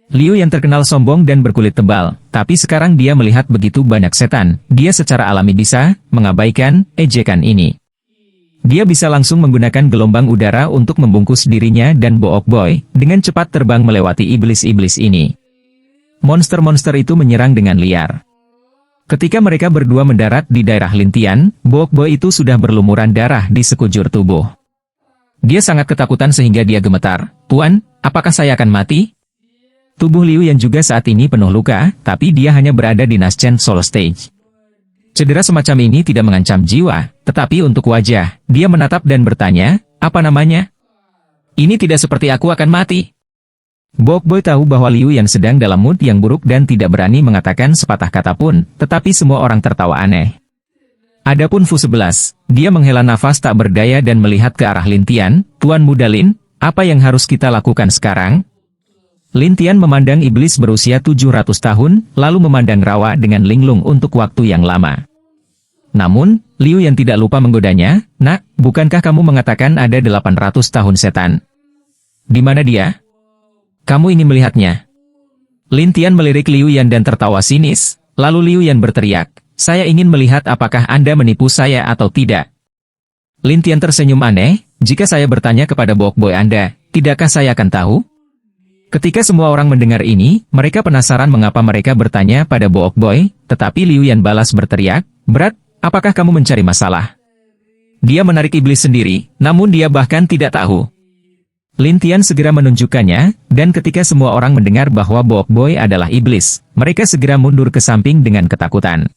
Liu yang terkenal sombong dan berkulit tebal, tapi sekarang dia melihat begitu banyak setan, dia secara alami bisa mengabaikan ejekan ini. Dia bisa langsung menggunakan gelombang udara untuk membungkus dirinya dan Bok Boy, dengan cepat terbang melewati iblis-iblis ini. Monster-monster itu menyerang dengan liar. Ketika mereka berdua mendarat di daerah Lin Tian, Bok Boy itu sudah berlumuran darah di sekujur tubuh. Dia sangat ketakutan sehingga dia gemetar. Tuan, apakah saya akan mati? Tubuh Liu yang juga saat ini penuh luka, tapi dia hanya berada di Naschen Soul Stage. Cedera semacam ini tidak mengancam jiwa, tetapi untuk wajah, dia menatap dan bertanya, apa namanya? Ini tidak seperti aku akan mati. Bok Boy tahu bahwa Liu yang sedang dalam mood yang buruk dan tidak berani mengatakan sepatah kata pun, tetapi semua orang tertawa aneh. Adapun Fu 11, dia menghela nafas tak berdaya dan melihat ke arah Lin Tian, Tuan Muda Lin, Apa yang harus kita lakukan sekarang? Lin Tian memandang iblis berusia 700 tahun, lalu memandang rawa dengan linglung untuk waktu yang lama. Namun, Liu Yan tidak lupa menggodanya, "Nak, bukankah kamu mengatakan ada 800 tahun setan? Di mana dia? Kamu ingin melihatnya?" Lin Tian melirik Liu Yan dan tertawa sinis, lalu Liu Yan berteriak, "Saya ingin melihat apakah Anda menipu saya atau tidak." Lin Tian tersenyum aneh, "Jika saya bertanya kepada Bok Boy Anda, tidakkah saya akan tahu?" Ketika semua orang mendengar ini, mereka penasaran mengapa mereka bertanya pada Bok Boy, tetapi Liu Yan balas berteriak, "Berat, apakah kamu mencari masalah?" Dia menarik iblis sendiri, namun dia bahkan tidak tahu. Lin Tian segera menunjukkannya, dan ketika semua orang mendengar bahwa Bok Boy adalah iblis, mereka segera mundur ke samping dengan ketakutan.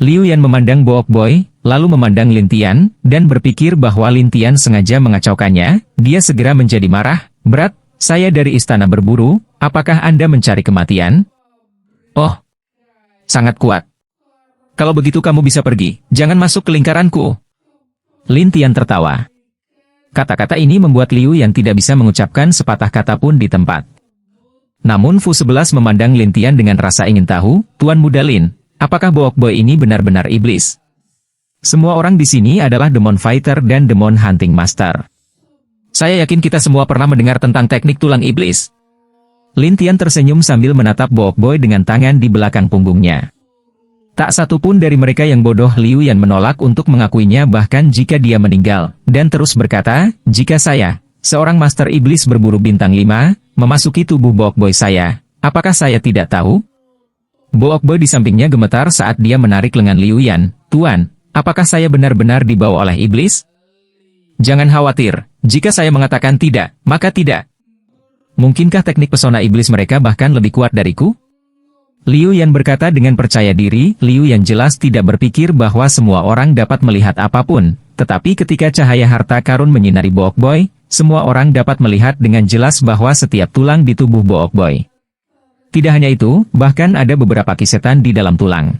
Liu Yan memandang Bok Boy, lalu memandang Lin Tian, dan berpikir bahwa Lin Tian sengaja mengacaukannya. Dia segera menjadi marah, "Berat, saya dari istana berburu, apakah Anda mencari kematian?" "Oh, sangat kuat. Kalau begitu kamu bisa pergi, jangan masuk ke lingkaranku." Lin Tian tertawa. Kata-kata ini membuat Liu yang tidak bisa mengucapkan sepatah kata pun di tempat. Namun Fu 11 memandang Lin Tian dengan rasa ingin tahu, "Tuan Muda Lin, apakah Bok Boy ini benar-benar iblis?" Semua orang di sini adalah Demon Fighter dan Demon Hunting Master. "Saya yakin kita semua pernah mendengar tentang teknik tulang iblis." Lin Tian tersenyum sambil menatap Bok Boy dengan tangan di belakang punggungnya. Tak satu pun dari mereka yang bodoh. Liu Yan menolak untuk mengakuinya bahkan jika dia meninggal, dan terus berkata, "Jika saya, seorang Master Iblis berburu bintang 5, memasuki tubuh Bok Boy saya, apakah saya tidak tahu?" Bok Boy di sampingnya gemetar saat dia menarik lengan Liu Yan. "Tuan, apakah saya benar-benar dibawa oleh iblis?" "Jangan khawatir, jika saya mengatakan tidak, maka tidak. Mungkinkah teknik pesona iblis mereka bahkan lebih kuat dariku?" Liu Yan berkata dengan percaya diri. Liu Yan jelas tidak berpikir bahwa semua orang dapat melihat apapun, tetapi ketika cahaya harta karun menyinari Bok Boy, semua orang dapat melihat dengan jelas bahwa setiap tulang di tubuh Bok Boy. Tidak hanya itu, bahkan ada beberapa kisetan di dalam tulang.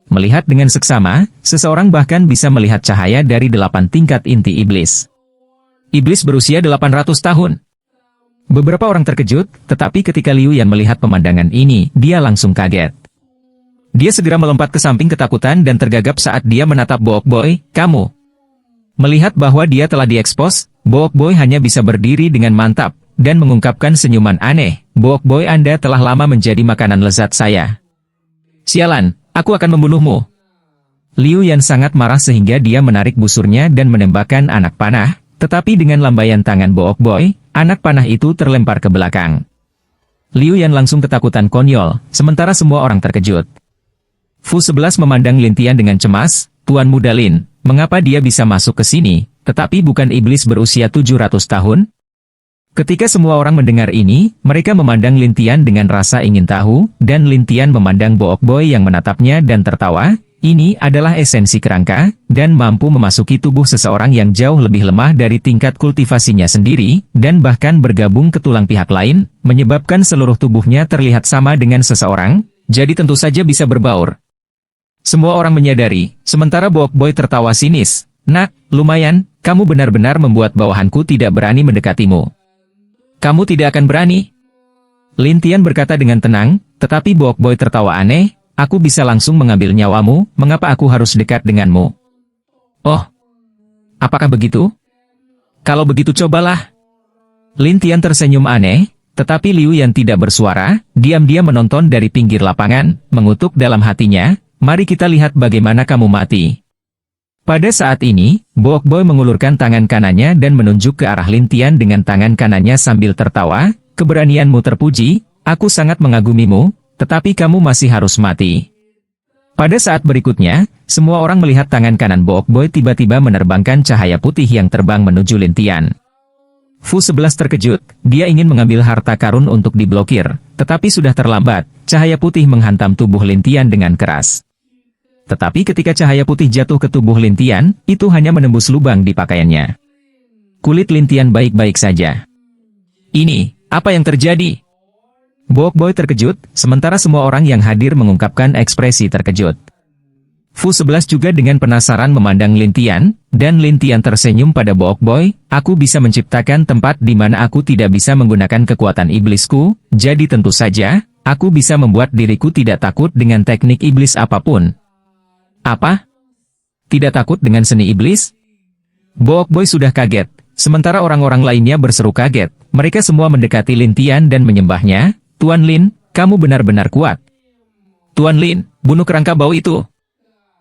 Melihat dengan seksama, seseorang bahkan bisa melihat cahaya dari 8 tingkat inti iblis. Iblis berusia 800 tahun. Beberapa orang terkejut, tetapi ketika Liu Yan melihat pemandangan ini, dia langsung kaget. Dia segera melompat ke samping ketakutan dan tergagap saat dia menatap Bok Boy. "Kamu?" Melihat bahwa dia telah diekspos, Bok Boy hanya bisa berdiri dengan mantap, dan mengungkapkan senyuman aneh, "Bok Boy, Anda telah lama menjadi makanan lezat saya. Sialan, aku akan membunuhmu." Liu Yan sangat marah sehingga dia menarik busurnya dan menembakkan anak panah, tetapi dengan lambaian tangan Bok Boy, anak panah itu terlempar ke belakang. Liu Yan langsung ketakutan konyol, sementara semua orang terkejut. Fu 11 memandang Lin Tian dengan cemas, "Tuan Muda Lin, mengapa dia bisa masuk ke sini, tetapi bukan iblis berusia 700 tahun?" Ketika semua orang mendengar ini, mereka memandang Lin Tian dengan rasa ingin tahu, dan Lin Tian memandang Bok Boy yang menatapnya dan tertawa. Ini adalah esensi kerangka, dan mampu memasuki tubuh seseorang yang jauh lebih lemah dari tingkat kultivasinya sendiri, dan bahkan bergabung ke tulang pihak lain, menyebabkan seluruh tubuhnya terlihat sama dengan seseorang, jadi tentu saja bisa berbaur. Semua orang menyadari, sementara Bok Boy tertawa sinis, "Nak, lumayan, kamu benar-benar membuat bawahanku tidak berani mendekatimu." "Kamu tidak akan berani?" Lin Tian berkata dengan tenang, tetapi Bok Boy tertawa aneh, "Aku bisa langsung mengambil nyawamu, mengapa aku harus dekat denganmu?" "Oh, apakah begitu? Kalau begitu cobalah." Lin Tian tersenyum aneh, tetapi Liu Yan tidak bersuara, diam-diam menonton dari pinggir lapangan, mengutuk dalam hatinya, "Mari kita lihat bagaimana kamu mati." Pada saat ini, Bok Boy mengulurkan tangan kanannya dan menunjuk ke arah Lin Tian dengan tangan kanannya sambil tertawa, "Keberanianmu terpuji, aku sangat mengagumimu, tetapi kamu masih harus mati." Pada saat berikutnya, semua orang melihat tangan kanan Bok Boy tiba-tiba menerbangkan cahaya putih yang terbang menuju Lin Tian. Fu 11 terkejut, dia ingin mengambil harta karun untuk diblokir, tetapi sudah terlambat, cahaya putih menghantam tubuh Lin Tian dengan keras. Tetapi ketika cahaya putih jatuh ke tubuh Lin Tian, itu hanya menembus lubang di pakaiannya. Kulit Lin Tian baik-baik saja. "Ini, apa yang terjadi?" Bok Boy terkejut, sementara semua orang yang hadir mengungkapkan ekspresi terkejut. Fu-11 juga dengan penasaran memandang Lin Tian, dan Lin Tian tersenyum pada Book Boy, aku bisa menciptakan tempat di mana aku tidak bisa menggunakan kekuatan iblisku, jadi tentu saja, aku bisa membuat diriku tidak takut dengan teknik iblis apapun. Apa? Tidak takut dengan seni iblis? Book Boy sudah kaget, sementara orang-orang lainnya berseru kaget, mereka semua mendekati Lin Tian dan menyembahnya, Tuan Lin, kamu benar-benar kuat. Tuan Lin, bunuh kerangka bau itu.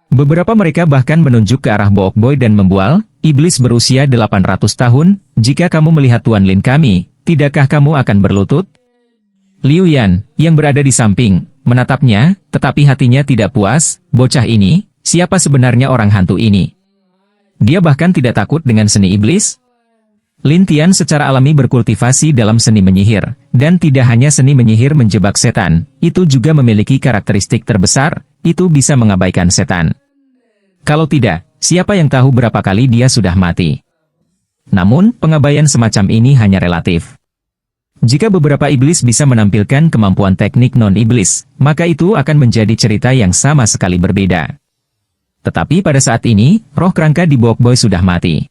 Beberapa mereka bahkan menunjuk ke arah Book Boy dan membual, iblis berusia 800 tahun, jika kamu melihat Tuan Lin kami, tidakkah kamu akan berlutut? Liu Yan, yang berada di samping, menatapnya, tetapi hatinya tidak puas, bocah ini, siapa sebenarnya orang hantu ini? Dia bahkan tidak takut dengan seni iblis? Lin Tian secara alami berkultivasi dalam seni menyihir, dan tidak hanya seni menyihir menjebak setan, itu juga memiliki karakteristik terbesar, itu bisa mengabaikan setan. Kalau tidak, siapa yang tahu berapa kali dia sudah mati? Namun, pengabaian semacam ini hanya relatif. Jika beberapa iblis bisa menampilkan kemampuan teknik non-iblis, maka itu akan menjadi cerita yang sama sekali berbeda. Tetapi pada saat ini, roh kerangka di Book Boy sudah mati.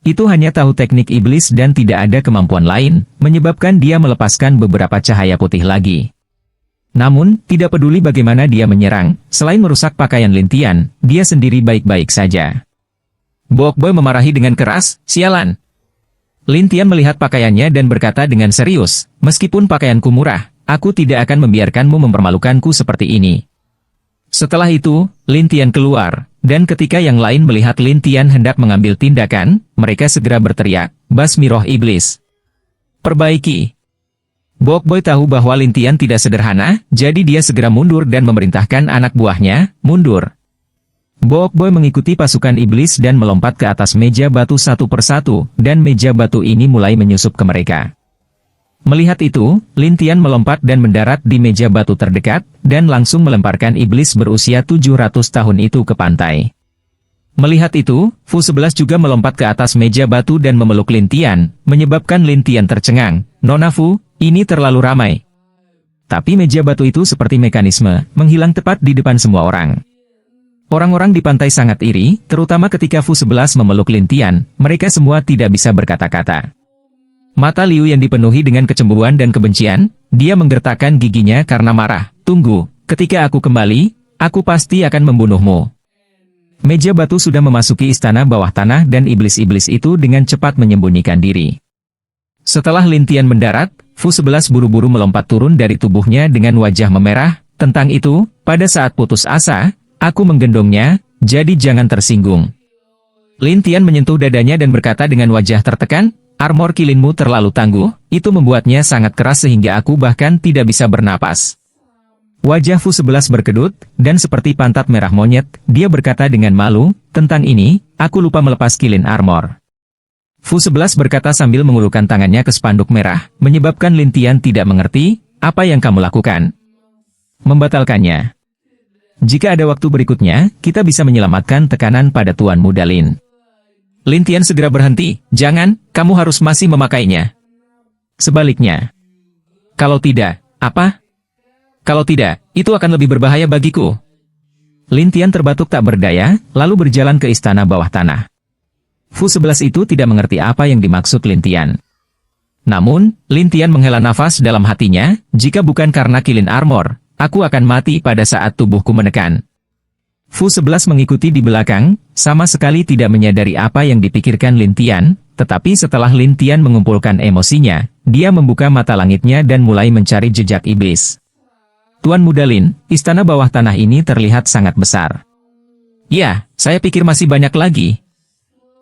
Itu hanya tahu teknik iblis dan tidak ada kemampuan lain, menyebabkan dia melepaskan beberapa cahaya putih lagi. Namun, tidak peduli bagaimana dia menyerang, selain merusak pakaian Lin Tian, dia sendiri baik-baik saja. Book Boy memarahi dengan keras, sialan. Lin Tian melihat pakaiannya dan berkata dengan serius, meskipun pakaianku murah, aku tidak akan membiarkanmu mempermalukanku seperti ini. Setelah itu, Lin Tian keluar, dan ketika yang lain melihat Lin Tian hendak mengambil tindakan, mereka segera berteriak, basmi roh iblis. Perbaiki. Book Boy tahu bahwa Lin Tian tidak sederhana, jadi dia segera mundur dan memerintahkan anak buahnya, mundur. Book Boy mengikuti pasukan iblis dan melompat ke atas meja batu satu persatu, dan meja batu ini mulai menyusup ke mereka. Melihat itu, Lin Tian melompat dan mendarat di meja batu terdekat, dan langsung melemparkan iblis berusia 700 tahun itu ke pantai. Melihat itu, Fu-11 juga melompat ke atas meja batu dan memeluk Lin Tian, menyebabkan Lin Tian tercengang, Nona Fu, ini terlalu ramai. Tapi meja batu itu seperti mekanisme, menghilang tepat di depan semua orang. Orang-orang di pantai sangat iri, terutama ketika Fu-11 memeluk Lin Tian, mereka semua tidak bisa berkata-kata. Mata Liu yang dipenuhi dengan kecemburuan dan kebencian, dia menggertakkan giginya karena marah. Tunggu, ketika aku kembali, aku pasti akan membunuhmu. Meja batu sudah memasuki istana bawah tanah dan iblis-iblis itu dengan cepat menyembunyikan diri. Setelah Lin Tian mendarat, Fu-11 buru-buru melompat turun dari tubuhnya dengan wajah memerah. Tentang itu, pada saat putus asa, aku menggendongnya, jadi jangan tersinggung. Lin Tian menyentuh dadanya dan berkata dengan wajah tertekan, armor kilinmu terlalu tangguh, itu membuatnya sangat keras sehingga aku bahkan tidak bisa bernapas. Wajah Fu-11 berkedut, dan seperti pantat merah monyet, dia berkata dengan malu, tentang ini, aku lupa melepas kilin armor. Fu-11 berkata sambil mengulurkan tangannya ke spanduk merah, menyebabkan Lin Tian tidak mengerti, apa yang kamu lakukan? Membatalkannya. Jika ada waktu berikutnya, kita bisa menyelamatkan tekanan pada Tuan Muda Lin. Lin Tian segera berhenti, jangan, kamu harus masih memakainya. Sebaliknya. Kalau tidak, apa? Kalau tidak, itu akan lebih berbahaya bagiku. Lin Tian terbatuk tak berdaya, lalu berjalan ke istana bawah tanah. Fu-11 itu tidak mengerti apa yang dimaksud Lin Tian. Namun, Lin Tian menghela nafas dalam hatinya, jika bukan karena kilin armor, aku akan mati pada saat tubuhku menekan. Fu-11 mengikuti di belakang, sama sekali tidak menyadari apa yang dipikirkan Lin Tian, tetapi setelah Lin Tian mengumpulkan emosinya, dia membuka mata langitnya dan mulai mencari jejak iblis. Tuan Muda Lin, istana bawah tanah ini terlihat sangat besar. Ya, saya pikir masih banyak lagi.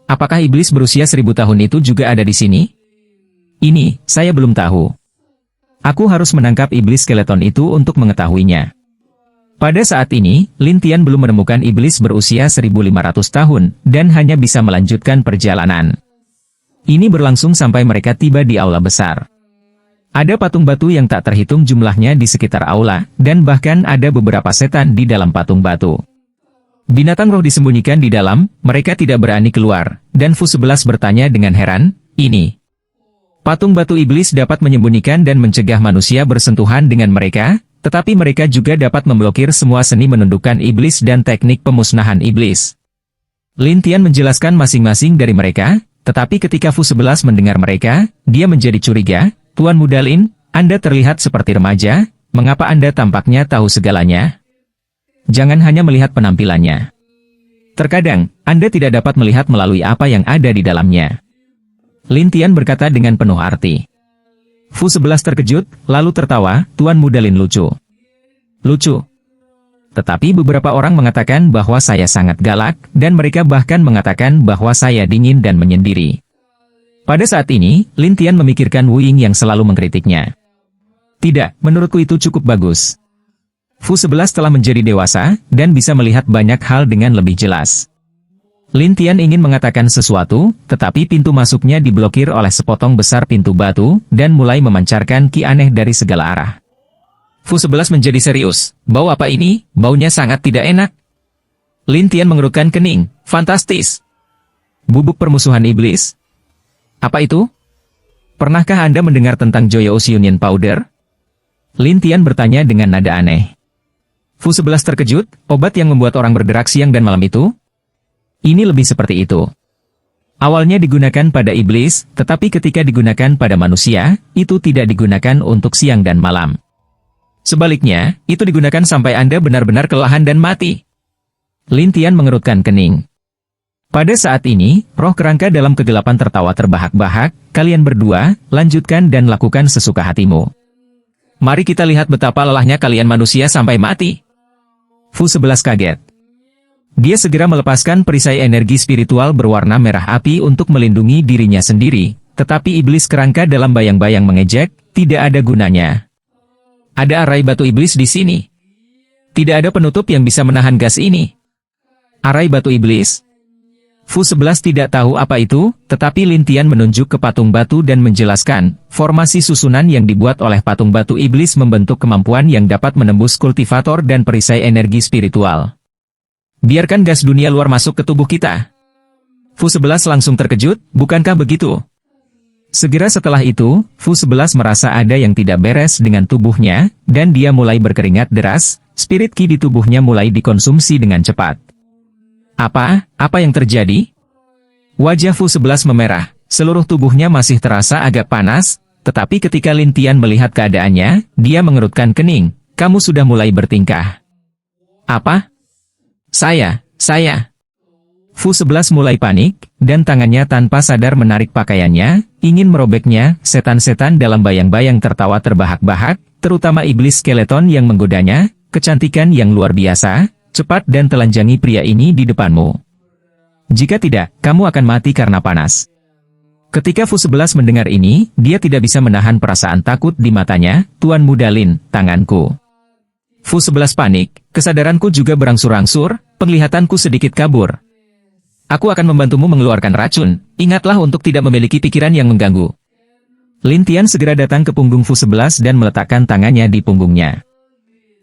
Apakah iblis berusia 1000 tahun itu juga ada di sini? Ini, saya belum tahu. Aku harus menangkap iblis skeleton itu untuk mengetahuinya. Pada saat ini, Lin Tian belum menemukan iblis berusia 1500 tahun, dan hanya bisa melanjutkan perjalanan. Ini berlangsung sampai mereka tiba di aula besar. Ada patung batu yang tak terhitung jumlahnya di sekitar aula, dan bahkan ada beberapa setan di dalam patung batu. Binatang roh disembunyikan di dalam, mereka tidak berani keluar, dan Fu-11 bertanya dengan heran, ini. Patung batu iblis dapat menyembunyikan dan mencegah manusia bersentuhan dengan mereka, Tetapi mereka juga dapat memblokir semua seni menundukkan iblis dan teknik pemusnahan iblis. Lin Tian menjelaskan masing-masing dari mereka, tetapi ketika Fu 11 mendengar mereka, dia menjadi curiga. Tuan Muda Lin, Anda terlihat seperti remaja, mengapa Anda tampaknya tahu segalanya? Jangan hanya melihat penampilannya. Terkadang, Anda tidak dapat melihat melalui apa yang ada di dalamnya. Lin Tian berkata dengan penuh arti. Fu 11 terkejut, lalu tertawa. Tuan Muda Lin lucu. Lucu. Tetapi beberapa orang mengatakan bahwa saya sangat galak, dan mereka bahkan mengatakan bahwa saya dingin dan menyendiri. Pada saat ini, Lin Tian memikirkan Wu Ying yang selalu mengkritiknya. Tidak, menurutku itu cukup bagus. Fu 11 telah menjadi dewasa, dan bisa melihat banyak hal dengan lebih jelas. Lin Tian ingin mengatakan sesuatu, tetapi pintu masuknya diblokir oleh sepotong besar pintu batu, dan mulai memancarkan ki aneh dari segala arah. Fu 11 menjadi serius. Bau apa ini? Baunya sangat tidak enak. Lin Tian mengerutkan kening. Fantastis. Bubuk permusuhan iblis? Apa itu? Pernahkah Anda mendengar tentang Joyous Union Powder? Lin Tian bertanya dengan nada aneh. Fu 11 terkejut, obat yang membuat orang bergerak siang dan malam itu? Ini lebih seperti itu. Awalnya digunakan pada iblis, tetapi ketika digunakan pada manusia, itu tidak digunakan untuk siang dan malam. Sebaliknya, itu digunakan sampai Anda benar-benar kelelahan dan mati. Lin Tian mengerutkan kening. Pada saat ini, roh kerangka dalam kegelapan tertawa terbahak-bahak. Kalian berdua, lanjutkan dan lakukan sesuka hatimu. Mari kita lihat betapa lelahnya kalian manusia sampai mati. Fu 11 kaget. Dia segera melepaskan perisai energi spiritual berwarna merah api untuk melindungi dirinya sendiri, tetapi iblis kerangka dalam bayang-bayang mengejek, tidak ada gunanya. Ada arai batu iblis di sini. Tidak ada penutup yang bisa menahan gas ini. Arai batu iblis? Fu 11 tidak tahu apa itu, tetapi Lin Tian menunjuk ke patung batu dan menjelaskan, formasi susunan yang dibuat oleh patung batu iblis membentuk kemampuan yang dapat menembus kultivator dan perisai energi spiritual. Biarkan gas dunia luar masuk ke tubuh kita. Fu 11 langsung terkejut, bukankah begitu? Segera setelah itu, Fu 11 merasa ada yang tidak beres dengan tubuhnya, dan dia mulai berkeringat deras, spirit ki di tubuhnya mulai dikonsumsi dengan cepat. Apa yang terjadi? Wajah Fu 11 memerah, seluruh tubuhnya masih terasa agak panas, tetapi ketika Lin Tian melihat keadaannya, dia mengerutkan kening. Kamu sudah mulai bertingkah. Apa? Saya. Fu 11 mulai panik, dan tangannya tanpa sadar menarik pakaiannya, ingin merobeknya. Setan-setan dalam bayang-bayang tertawa terbahak-bahak, terutama iblis skeleton yang menggodanya, kecantikan yang luar biasa. Cepat dan telanjangi pria ini di depanmu. Jika tidak, kamu akan mati karena panas. Ketika Fu 11 mendengar ini, dia tidak bisa menahan perasaan takut di matanya. Tuan Muda Lin, tanganku. Fu 11 panik, kesadaranku juga berangsur-angsur, penglihatanku sedikit kabur. Aku akan membantumu mengeluarkan racun, ingatlah untuk tidak memiliki pikiran yang mengganggu. Lin Tian segera datang ke punggung Fu 11 dan meletakkan tangannya di punggungnya.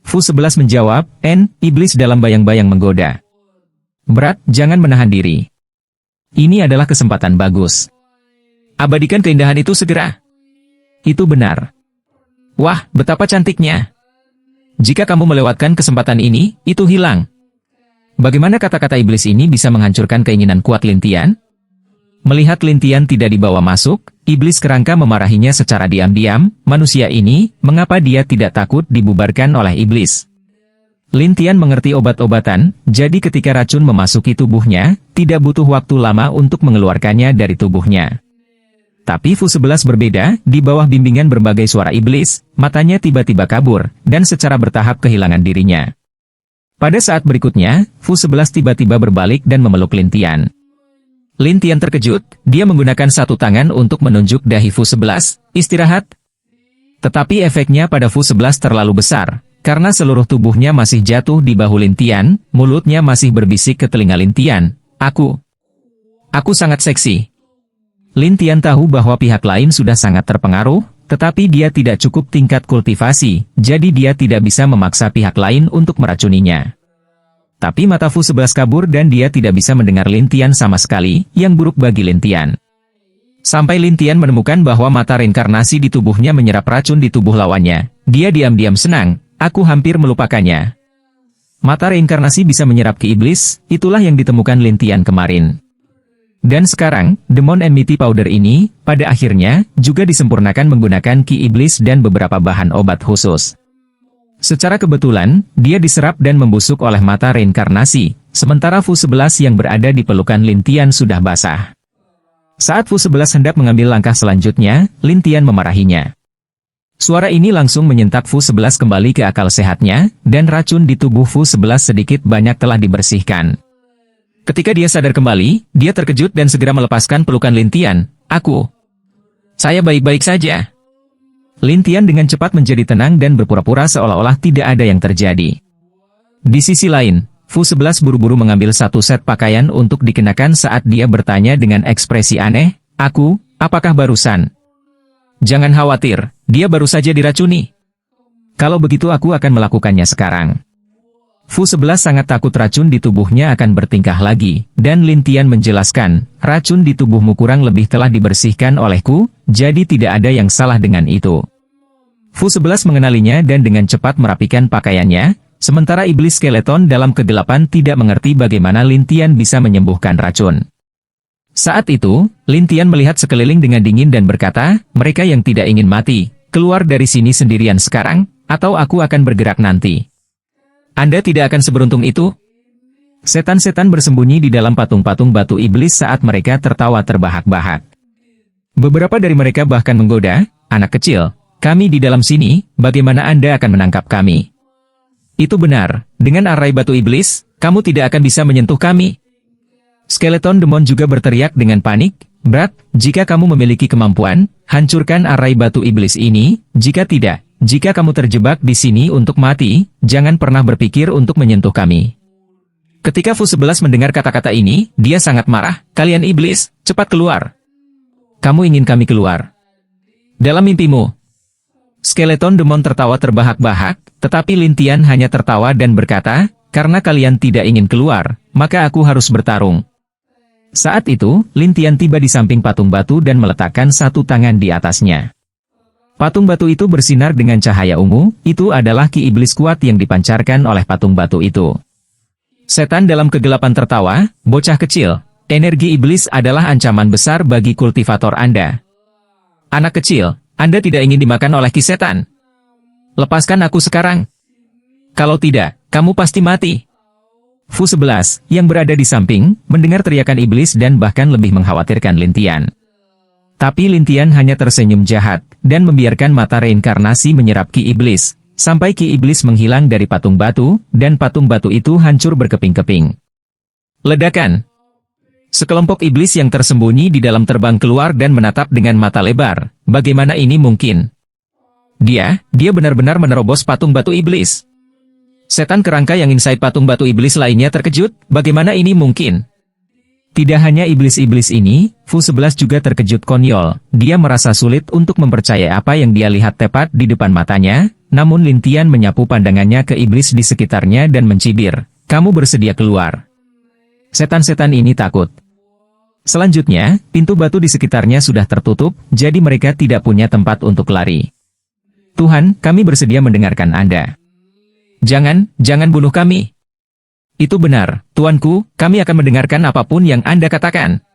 Fu 11 menjawab, iblis dalam bayang-bayang menggoda. Berat, jangan menahan diri. Ini adalah kesempatan bagus. Abadikan keindahan itu segera. Itu benar. Wah, betapa cantiknya. Jika kamu melewatkan kesempatan ini, itu hilang. Bagaimana kata-kata iblis ini bisa menghancurkan keinginan kuat Lin Tian? Melihat Lin Tian tidak dibawa masuk, iblis kerangka memarahinya secara diam-diam. Manusia ini, mengapa dia tidak takut dibubarkan oleh iblis? Lin Tian mengerti obat-obatan, jadi ketika racun memasuki tubuhnya, tidak butuh waktu lama untuk mengeluarkannya dari tubuhnya. Tapi Fu 11 berbeda, di bawah bimbingan berbagai suara iblis, matanya tiba-tiba kabur, dan secara bertahap kehilangan dirinya. Pada saat berikutnya, Fu 11 tiba-tiba berbalik dan memeluk Lin Tian. Lin Tian terkejut, dia menggunakan satu tangan untuk menunjuk dahi Fu 11, istirahat. Tetapi efeknya pada Fu 11 terlalu besar, karena seluruh tubuhnya masih jatuh di bahu Lin Tian, mulutnya masih berbisik ke telinga Lin Tian, Aku sangat seksi. Lin Tian tahu bahwa pihak lain sudah sangat terpengaruh, tetapi dia tidak cukup tingkat kultivasi, jadi dia tidak bisa memaksa pihak lain untuk meracuninya. Tapi mata Fu 11 kabur dan dia tidak bisa mendengar Lin Tian sama sekali, yang buruk bagi Lin Tian. Sampai Lin Tian menemukan bahwa mata reinkarnasi di tubuhnya menyerap racun di tubuh lawannya, dia diam-diam senang, aku hampir melupakannya. Mata reinkarnasi bisa menyerap ki iblis, itulah yang ditemukan Lin Tian kemarin. Dan sekarang, Demon Enmity Powder ini, pada akhirnya, juga disempurnakan menggunakan ki iblis dan beberapa bahan obat khusus. Secara kebetulan, dia diserap dan membusuk oleh mata reinkarnasi, sementara Fu 11 yang berada di pelukan Lin Tian sudah basah. Saat Fu 11 hendak mengambil langkah selanjutnya, Lin Tian memarahinya. Suara ini langsung menyentak Fu 11 kembali ke akal sehatnya, dan racun di tubuh Fu 11 sedikit banyak telah dibersihkan. Ketika dia sadar kembali, dia terkejut dan segera melepaskan pelukan Lin Tian. Saya baik-baik saja. Lin Tian dengan cepat menjadi tenang dan berpura-pura seolah-olah tidak ada yang terjadi. Di sisi lain, Fu 11 buru-buru mengambil satu set pakaian untuk dikenakan saat dia bertanya dengan ekspresi aneh, apakah barusan? Jangan khawatir, dia baru saja diracuni. Kalau begitu aku akan melakukannya sekarang. Fu 11 sangat takut racun di tubuhnya akan bertingkah lagi, dan Lin Tian menjelaskan, racun di tubuhmu kurang lebih telah dibersihkan olehku, jadi tidak ada yang salah dengan itu. Fu 11 mengenalinya dan dengan cepat merapikan pakaiannya, sementara iblis skeleton dalam kegelapan tidak mengerti bagaimana Lin Tian bisa menyembuhkan racun. Saat itu, Lin Tian melihat sekeliling dengan dingin dan berkata, mereka yang tidak ingin mati, keluar dari sini sendirian sekarang, atau aku akan bergerak nanti. Anda tidak akan seberuntung itu? Setan-setan bersembunyi di dalam patung-patung batu iblis saat mereka tertawa terbahak-bahak. Beberapa dari mereka bahkan menggoda, anak kecil, kami di dalam sini, bagaimana Anda akan menangkap kami? Itu benar, dengan arai batu iblis, kamu tidak akan bisa menyentuh kami. Skeleton Demon juga berteriak dengan panik, Brat, jika kamu memiliki kemampuan, hancurkan arai batu iblis ini, jika tidak, jika kamu terjebak di sini untuk mati, jangan pernah berpikir untuk menyentuh kami. Ketika Fu 11 mendengar kata-kata ini, dia sangat marah, kalian iblis, cepat keluar. Kamu ingin kami keluar? Dalam mimpimu. Skeleton Demon tertawa terbahak-bahak, tetapi Lin Tian hanya tertawa dan berkata, karena kalian tidak ingin keluar, maka aku harus bertarung. Saat itu, Lin Tian tiba di samping patung batu dan meletakkan satu tangan di atasnya. Patung batu itu bersinar dengan cahaya ungu, itu adalah ki iblis kuat yang dipancarkan oleh patung batu itu. Setan dalam kegelapan tertawa, bocah kecil, energi iblis adalah ancaman besar bagi kultivator Anda. Anak kecil, Anda tidak ingin dimakan oleh ki setan. Lepaskan aku sekarang. Kalau tidak, kamu pasti mati. Fu 11, yang berada di samping, mendengar teriakan iblis dan bahkan lebih mengkhawatirkan Lin Tian. Tapi Lin Tian hanya tersenyum jahat, dan membiarkan mata reinkarnasi menyerap ki iblis, sampai ki iblis menghilang dari patung batu, dan patung batu itu hancur berkeping-keping. Ledakan. Sekelompok iblis yang tersembunyi di dalam terbang keluar dan menatap dengan mata lebar. Bagaimana ini mungkin? Dia benar-benar menerobos patung batu iblis. Setan kerangka yang inside patung batu iblis lainnya terkejut, bagaimana ini mungkin? Tidak hanya iblis-iblis ini, Fu 11 juga terkejut konyol, dia merasa sulit untuk mempercayai apa yang dia lihat tepat di depan matanya, namun Lin Tian menyapu pandangannya ke iblis di sekitarnya dan mencibir, kamu bersedia keluar. Setan-setan ini takut. Selanjutnya, pintu batu di sekitarnya sudah tertutup, jadi mereka tidak punya tempat untuk lari. Tuhan, kami bersedia mendengarkan Anda. Jangan bunuh kami. Itu benar, Tuanku, kami akan mendengarkan apapun yang Anda katakan.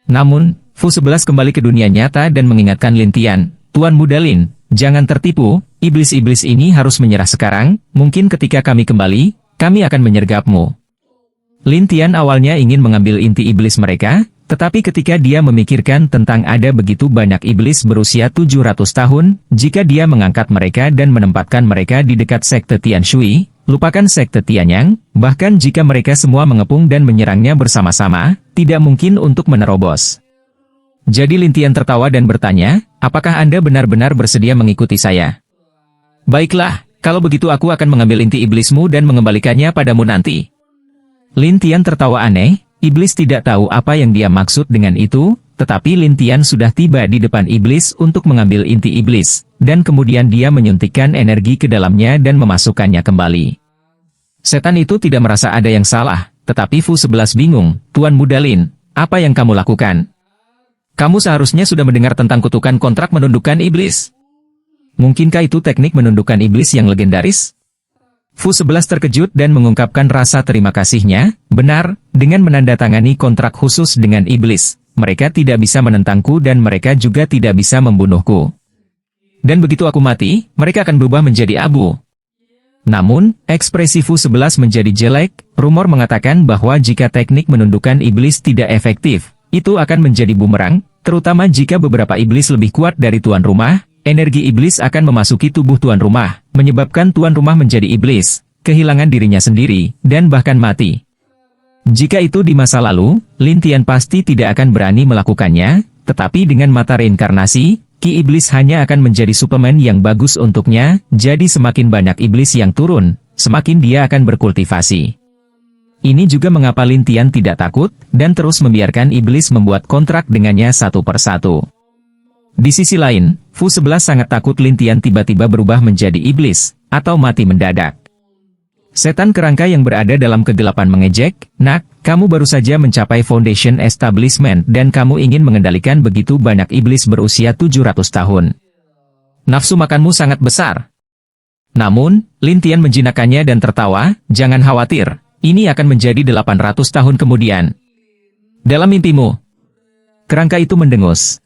Namun, Fu 11 kembali ke dunia nyata dan mengingatkan Lin Tian, Tuan Muda Lin, jangan tertipu, iblis-iblis ini harus menyerah sekarang, mungkin ketika kami kembali, kami akan menyergapmu. Lin Tian awalnya ingin mengambil inti iblis mereka, tetapi ketika dia memikirkan tentang ada begitu banyak iblis berusia 700 tahun, jika dia mengangkat mereka dan menempatkan mereka di dekat sekte Tian Shui, lupakan sekte Tianyang, bahkan jika mereka semua mengepung dan menyerangnya bersama-sama, tidak mungkin untuk menerobos. Jadi Lin Tian tertawa dan bertanya, apakah Anda benar-benar bersedia mengikuti saya? Baiklah, kalau begitu aku akan mengambil inti iblismu dan mengembalikannya padamu nanti. Lin Tian tertawa aneh. Iblis tidak tahu apa yang dia maksud dengan itu, tetapi Lin Tian sudah tiba di depan iblis untuk mengambil inti iblis, dan kemudian dia menyuntikkan energi ke dalamnya dan memasukkannya kembali. Setan itu tidak merasa ada yang salah, tetapi Fu 11 bingung, Tuan Muda Lin, apa yang kamu lakukan? Kamu seharusnya sudah mendengar tentang kutukan kontrak menundukkan iblis. Mungkinkah itu teknik menundukkan iblis yang legendaris? Fu 11 terkejut dan mengungkapkan rasa terima kasihnya. Benar, dengan menandatangani kontrak khusus dengan iblis, mereka tidak bisa menentangku dan mereka juga tidak bisa membunuhku. Dan begitu aku mati, mereka akan berubah menjadi abu. Namun, ekspresi Fu 11 menjadi jelek. Rumor mengatakan bahwa jika teknik menundukkan iblis tidak efektif, itu akan menjadi bumerang, terutama jika beberapa iblis lebih kuat dari tuan rumah. Energi iblis akan memasuki tubuh tuan rumah, menyebabkan tuan rumah menjadi iblis, kehilangan dirinya sendiri, dan bahkan mati. Jika itu di masa lalu, Lin Tian pasti tidak akan berani melakukannya, tetapi dengan mata reinkarnasi, Ki Iblis hanya akan menjadi suplemen yang bagus untuknya, jadi semakin banyak iblis yang turun, semakin dia akan berkultivasi. Ini juga mengapa Lin Tian tidak takut, dan terus membiarkan iblis membuat kontrak dengannya satu persatu. Di sisi lain, Fu 11 sangat takut Lin Tian tiba-tiba berubah menjadi iblis, atau mati mendadak. Setan kerangka yang berada dalam kegelapan mengejek, "Nak, kamu baru saja mencapai Foundation Establishment dan kamu ingin mengendalikan begitu banyak iblis berusia 700 tahun. Nafsu makanmu sangat besar." Namun, Lin Tian menjinakkannya dan tertawa, "Jangan khawatir, ini akan menjadi 800 tahun kemudian." Dalam mimpimu, kerangka itu mendengus.